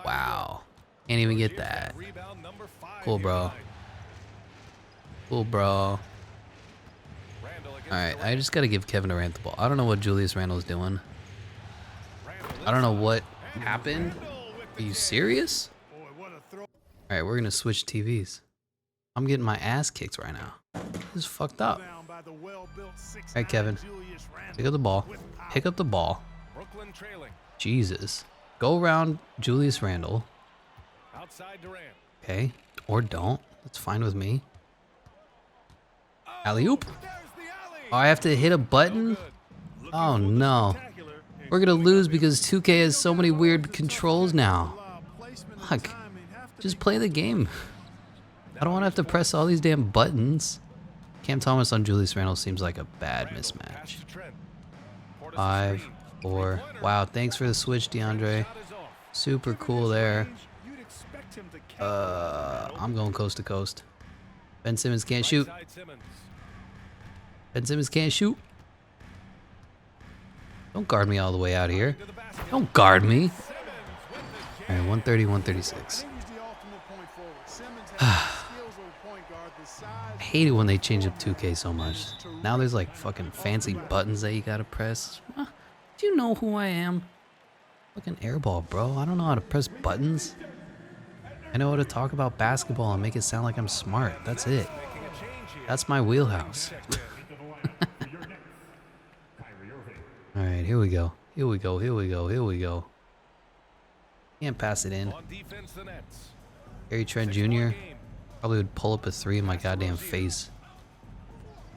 Wow. Can't even get that. Cool, bro. Cool, bro. Alright, I just gotta give Kevin Durant the ball. I don't know what Julius Randle is doing. I don't know what happened. Are you serious? Alright, we're gonna switch TVs. I'm getting my ass kicked right now. This is fucked up. right, Kevin. Pick up the ball. Pick up the ball. Jesus. Go around Julius Randle. Okay. Or don't. That's fine with me. Alley-oop. Oh, I have to hit a button? Oh, no. We're going to lose because 2K has so many weird controls now. Fuck. Just play the game. I don't want to have to press all these damn buttons. Cam Thomas on Julius Randle seems like a bad mismatch. 5, 4. Wow, thanks for the switch, DeAndre. Super cool there. I'm going coast to coast. Ben Simmons can't shoot. Ben Simmons can't shoot. Don't guard me all the way out here. Don't guard me. All right, 130, 136. I hate it when they change up 2K so much. Now there's like fucking fancy buttons that you gotta press. Do you know who I am? Fucking Airball, bro. I don't know how to press buttons. I know how to talk about basketball and make it sound like I'm smart. That's it. That's my wheelhouse. All right, here we go. Here we go. Here we go. Here we go. Can't pass it in. Gary Trent Jr. probably would pull up a 3 in my goddamn face.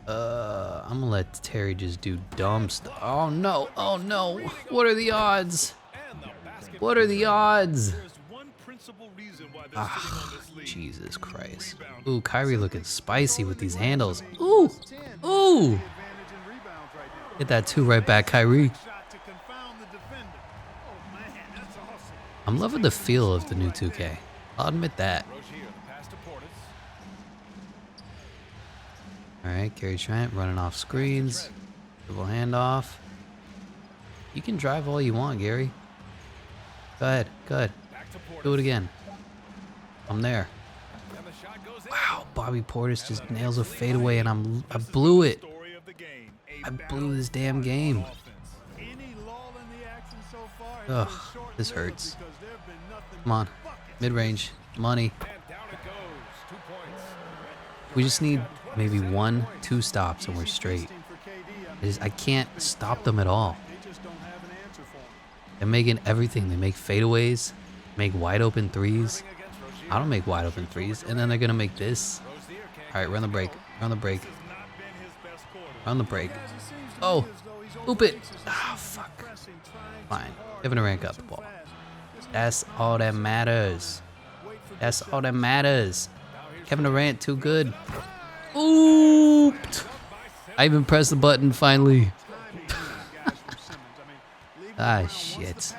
I'm gonna let Terry just do dumb stuff. Oh no! Oh no! What are the odds? What are the odds? Ah, Jesus Christ. Ooh, Kyrie looking spicy with these handles. Ooh! Ooh! Get that 2 right back, Kyrie. I'm loving the feel of the new 2K. I'll admit that. Alright, Gary Trent running off screens. Dribble handoff. You can drive all you want, Gary. Go ahead, go ahead. Do it again. I'm there. Wow, Bobby Portis just nails a fadeaway and I blew it. I blew this damn game. Ugh, this hurts. Come on, mid-range, money. We just need maybe 1, 2 stops and we're straight. I can't stop them at all. They're making everything. They make fadeaways, make wide open 3s. I don't make wide open 3s, and then they're gonna make this. All right, run the break, run the break, run the break. Oh, oop it. Ah, fuck. Fine. Kevin Durant got the ball. That's all that matters. That's all that matters. Kevin Durant too good. Ooped. I even pressed the button finally. Ah, shit.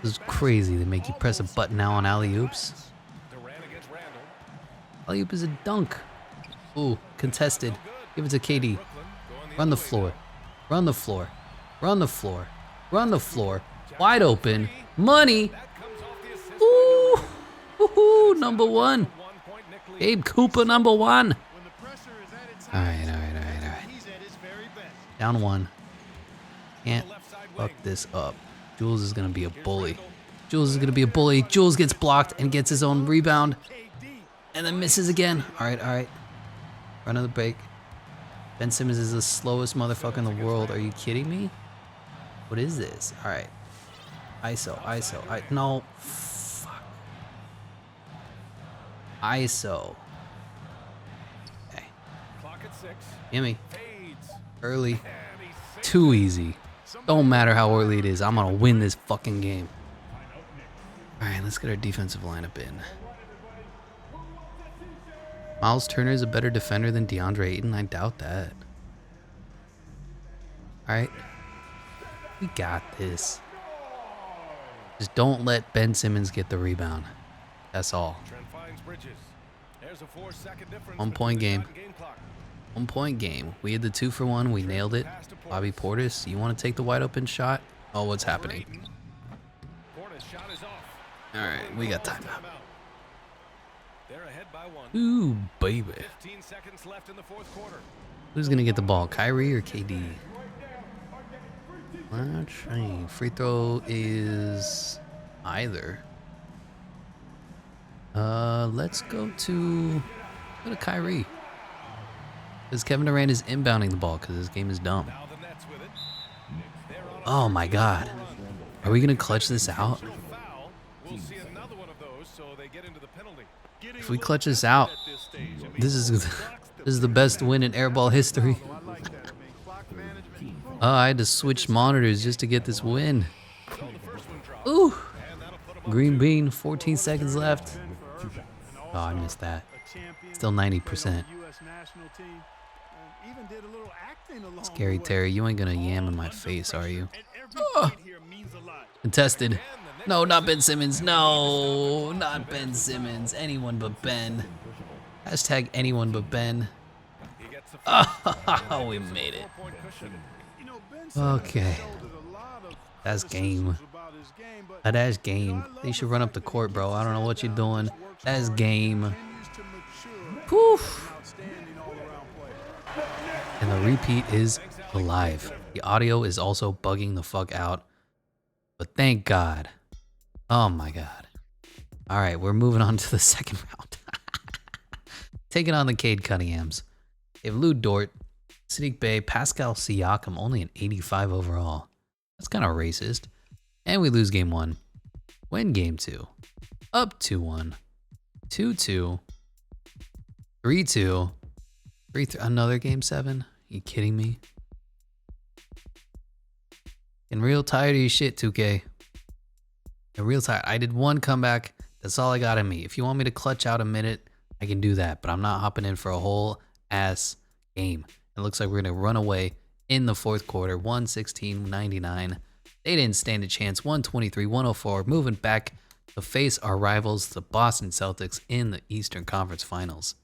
This is crazy. They make you press a button now on alley-oops. Alley-oop is a dunk. Ooh, contested. Give it to KD. Run the floor. Run the floor. Run the floor. Run the floor. Wide open. Money. Ooh. Woohoo. Number 1. Gabe Cooper, number 1. All right. Down 1. Can't fuck this up. Jules is going to be a bully. Jules is going to be a bully. Jules gets blocked and gets his own rebound. And then misses again. All right. Run of the break. Ben Simmons is the slowest motherfucker in the world. Are you kidding me? What is this? All right. ISO. No. Fuck. ISO. Okay. Gimme. Early. Too easy. Don't matter how early it is. I'm going to win this fucking game. All right, let's get our defensive lineup in. Miles Turner is a better defender than DeAndre Ayton. I doubt that. All right. We got this. Just don't let Ben Simmons get the rebound. That's all. 1 point game. 1 point game. We had the 2 for 1. We nailed it. Bobby Portis, you want to take the wide open shot? Oh, what's happening? All right, we got timeout. Ooh, baby. Who's going to get the ball, Kyrie or KD? Let's see. Free throw is either. Let's go to Kyrie. Because Kevin Durant is inbounding the ball because this game is dumb. Oh my God. Are we going to clutch this out? If we clutch this out, this is the best win in Airball history. Oh, I had to switch monitors just to get this win. Ooh. Green bean, 14 seconds left. Oh, I missed that. Still 90%. Scary Terry, you ain't gonna yam in my face, are you? Oh. Contested. No, not Ben Simmons. No, not Ben Simmons. Anyone but Ben. Hashtag anyone but Ben. Oh, we made it. Okay. That's game. That's game. They should run up the court, bro. I don't know what you're doing. That's game. Poof. And the repeat is alive. The audio is also bugging the fuck out. But thank God. Oh my God. All right, we're moving on to the second round. Taking on the Cade Cunninghams. They have Lou Dort, Sadiq Bey, Pascal Siakam, only an 85 overall. That's kind of racist. And we lose game 1. Win game 2. Up 2-1. 2-2. 3-2. 3-3. Another game 7? You kidding me? Getting real tired of your shit, 2K. I'm real tired. I did one comeback. That's all I got in me. If you want me to clutch out a minute, I can do that. But I'm not hopping in for a whole ass game. It looks like we're going to run away in the fourth quarter. 116-99. They didn't stand a chance. 123-104. Moving back to face our rivals, the Boston Celtics, in the Eastern Conference Finals.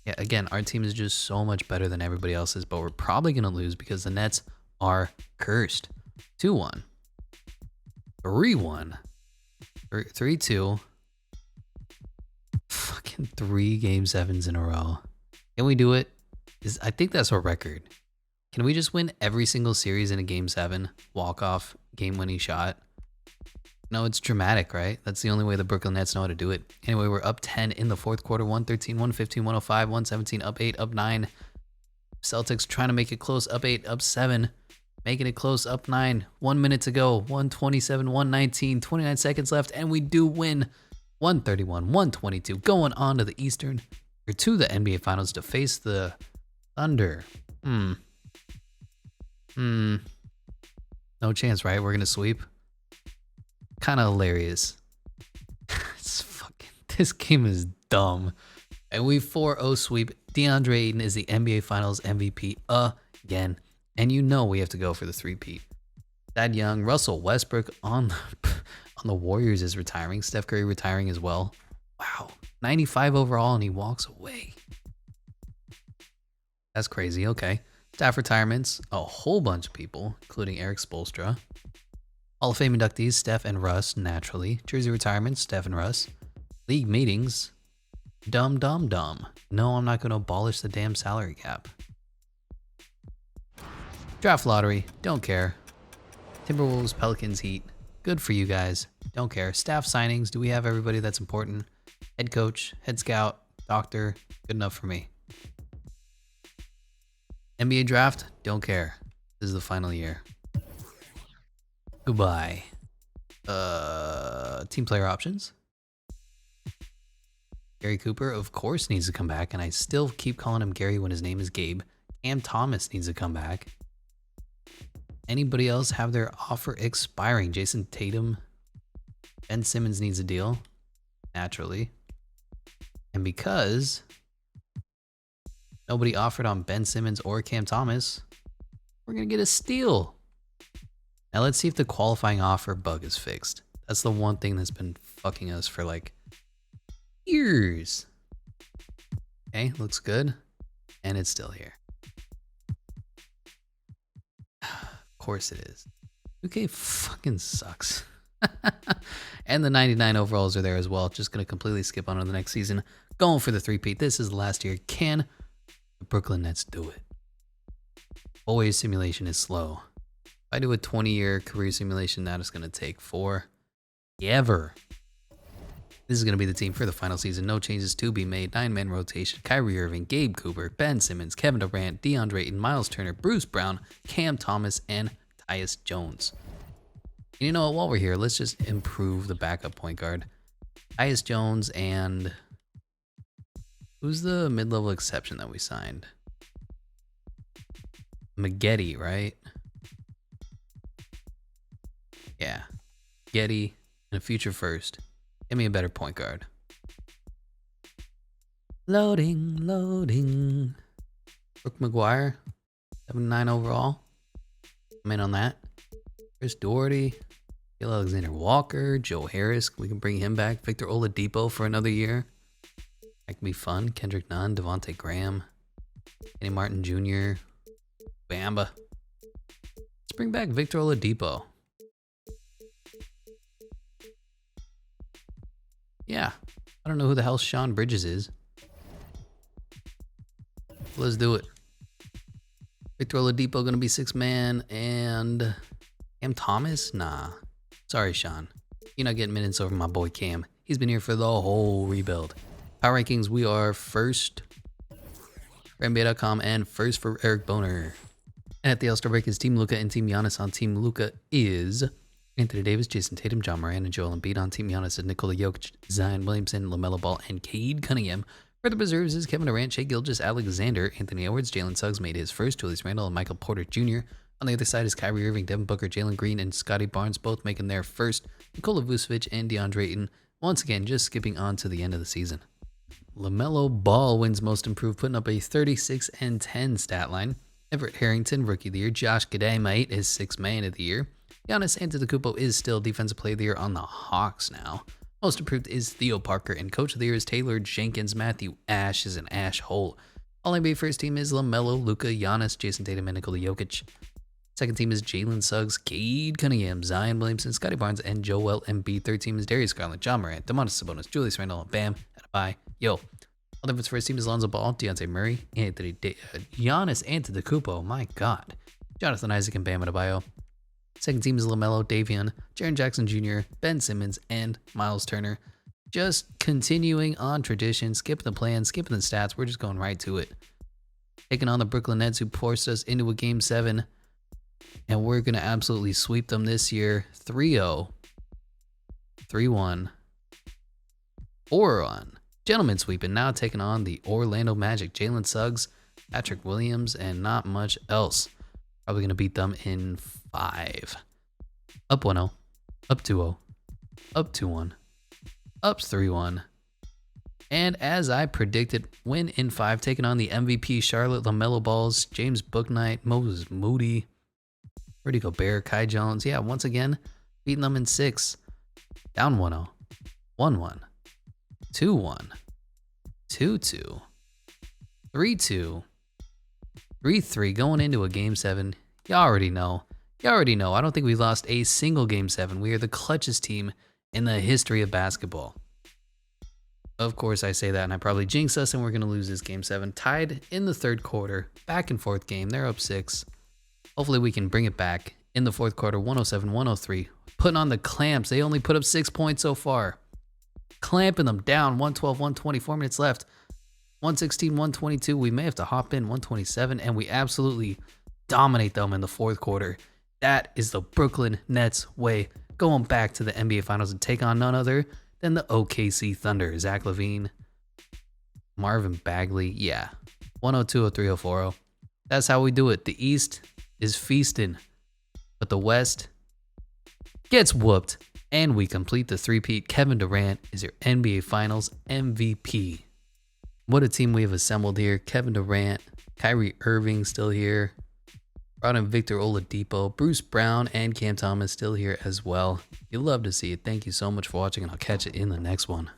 Yeah, again, our team is just so much better than everybody else's, but we're probably going to lose because the Nets are cursed. 2-1. 3-1. 3-2. Fucking 3 game 7s in a row. Can we do it? I think that's a record. Can we just win every single series in a game 7? Walk-off, game-winning shot? No, it's dramatic, right? That's the only way the Brooklyn Nets know how to do it. Anyway, we're up 10 in the fourth quarter. 113, 115, 105, 117, up 8, up 9. Celtics trying to make it close. Up 8, up 7. Making it close. Up 9. 1 minute to go. 127, 119, 29 seconds left. And we do win. 131, 122. Going on to the Eastern, or to the NBA Finals to face the Thunder. No chance, right? We're going to sweep. Kind of hilarious. This game is dumb. And we 4-0 sweep. DeAndre Ayton is the NBA Finals MVP again. And you know we have to go for the three-peat. Thad Young, Russell Westbrook on the Warriors is retiring. Steph Curry retiring as well. Wow. 95 overall and he walks away. That's crazy. Okay. Staff retirements. A whole bunch of people, including Eric Spoelstra. Hall of Fame inductees, Steph and Russ, naturally. Jersey retirements, Steph and Russ. League meetings, dumb. No, I'm not going to abolish the damn salary cap. Draft lottery, don't care. Timberwolves, Pelicans, Heat. Good for you guys, don't care. Staff signings, do we have everybody that's important? Head coach, head scout, doctor, good enough for me. NBA draft, don't care. This is the final year. Goodbye. Team player options. Gary Cooper, of course, needs to come back, and I still keep calling him Gary when his name is Gabe. Cam Thomas needs to come back. Anybody else have their offer expiring? Jason Tatum. Ben Simmons needs a deal, naturally. And because nobody offered on Ben Simmons or Cam Thomas, we're going to get a steal. Now let's see if the qualifying offer bug is fixed. That's the one thing that's been fucking us for like years. Okay, looks good. And it's still here. Of course it is. 2K fucking sucks. And the 99 overalls are there as well. Just going to completely skip on to the next season. Going for the three-peat. This is the last year. Can the Brooklyn Nets do it? Always simulation is slow. If I do a 20-year career simulation, that is going to take forever. This is going to be the team for the final season. No changes to be made. 9-man rotation. Kyrie Irving, Gabe Cooper, Ben Simmons, Kevin Durant, DeAndre Ayton, Miles Turner, Bruce Brown, Cam Thomas, and Tyus Jones. And you know what? While we're here, let's just improve the backup point guard. Tyus Jones and... who's the mid-level exception that we signed? Maggette, right? Yeah. Getty and a future first. Give me a better point guard. Loading. Brooke McGuire, 79 overall. I'm in on that. Chris Doherty, Gil Alexander Walker, Joe Harris. We can bring him back. Victor Oladipo for another year. That can be fun. Kendrick Nunn, Devontae Graham, Kenny Martin Jr., Bamba. Let's bring back Victor Oladipo. Yeah, I don't know who the hell Sean Bridges is. Let's do it. Victor Oladipo gonna be 6-man, and Cam Thomas? Nah. Sorry, Sean. You're not getting minutes over my boy Cam. He's been here for the whole rebuild. Power rankings, we are first for NBA.com and first for Eric Boner. And at the All-Star break is Team Luka and Team Giannis. On Team Luka is Anthony Davis, Jason Tatum, John Moran, and Joel Embiid. On Team Giannis is Nikola Jokic, Zion Williamson, LaMelo Ball, and Cade Cunningham. For the reserves is Kevin Durant, Shai Gilgeous-Alexander, Anthony Edwards, Jalen Suggs made his first, Julius Randle, and Michael Porter Jr. On the other side is Kyrie Irving, Devin Booker, Jalen Green, and Scotty Barnes, both making their first. Nikola Vucevic and DeAndre Ayton, once again, just skipping on to the end of the season. LaMelo Ball wins Most Improved, putting up a 36-10 stat line. Everett Harrington, Rookie of the Year. Josh Giddey is 6th Man of the Year. Giannis Antetokounmpo is still Defensive Player of the Year on the Hawks now. Most Improved is Theo Parker, and Coach of the Year is Taylor Jenkins. Matthew Ash is an ash hole. All NBA first team is LaMelo, Luka, Giannis, Jason Tatum, and Nikola Jokic. Second team is Jalen Suggs, Cade Cunningham, Zion Williamson, Scotty Barnes, and Joel Embiid. Third team is Darius Garland, John Morant, Domantas Sabonis, Julius Randle, and Bam Adebayo. Yo. All defense first team is Lonzo Ball, Deontay Murray, Giannis Antetokounmpo, my God, Jonathan Isaac, and Bam Adebayo. Second team is LaMelo, Davion, Jaren Jackson Jr., Ben Simmons, and Miles Turner. Just continuing on tradition, skipping the plan, skipping the stats. We're just going right to it. Taking on the Brooklyn Nets, who forced us into a Game 7. And we're going to absolutely sweep them this year. 3-0, 3-1, 4-1. Gentlemen sweeping, now taking on the Orlando Magic. Jalen Suggs, Patrick Williams, and not much else. Probably going to beat them in 5. Up 1-0, up 2-0, up 2-1, up 3-1. And as I predicted, win in 5, taking on the MVP Charlotte LaMelo Balls, James Bouknight, Moses Moody, Rudy Gobert, Kai Jones. Yeah, once again, beating them in 6. Down 1-0, 1-1, 2-1, 2-2, 3-2, 3-3, going into a Game 7. You already know. I don't think we lost a single Game 7. We are the clutchest team in the history of basketball. Of course, I say that, and I probably jinx us, and we're going to lose this Game 7. Tied in the third quarter, back and forth game. They're up 6. Hopefully, we can bring it back in the fourth quarter, 107-103. Putting on the clamps. They only put up 6 points so far. Clamping them down, 112, 124 minutes left. 116, 122. We may have to hop in 127, and we absolutely dominate them in the fourth quarter. That is the Brooklyn Nets way. Going back to the NBA Finals and take on none other than the OKC Thunder. Zach LaVine, Marvin Bagley. Yeah, 102, 103, 140. That's how we do it. The East is feasting, but the West gets whooped. And we complete the three-peat. Kevin Durant is your NBA Finals MVP. What a team we have assembled here. Kevin Durant, Kyrie Irving still here. Brought in Victor Oladipo, Bruce Brown, and Cam Thomas still here as well. You love to see it. Thank you so much for watching, and I'll catch you in the next one.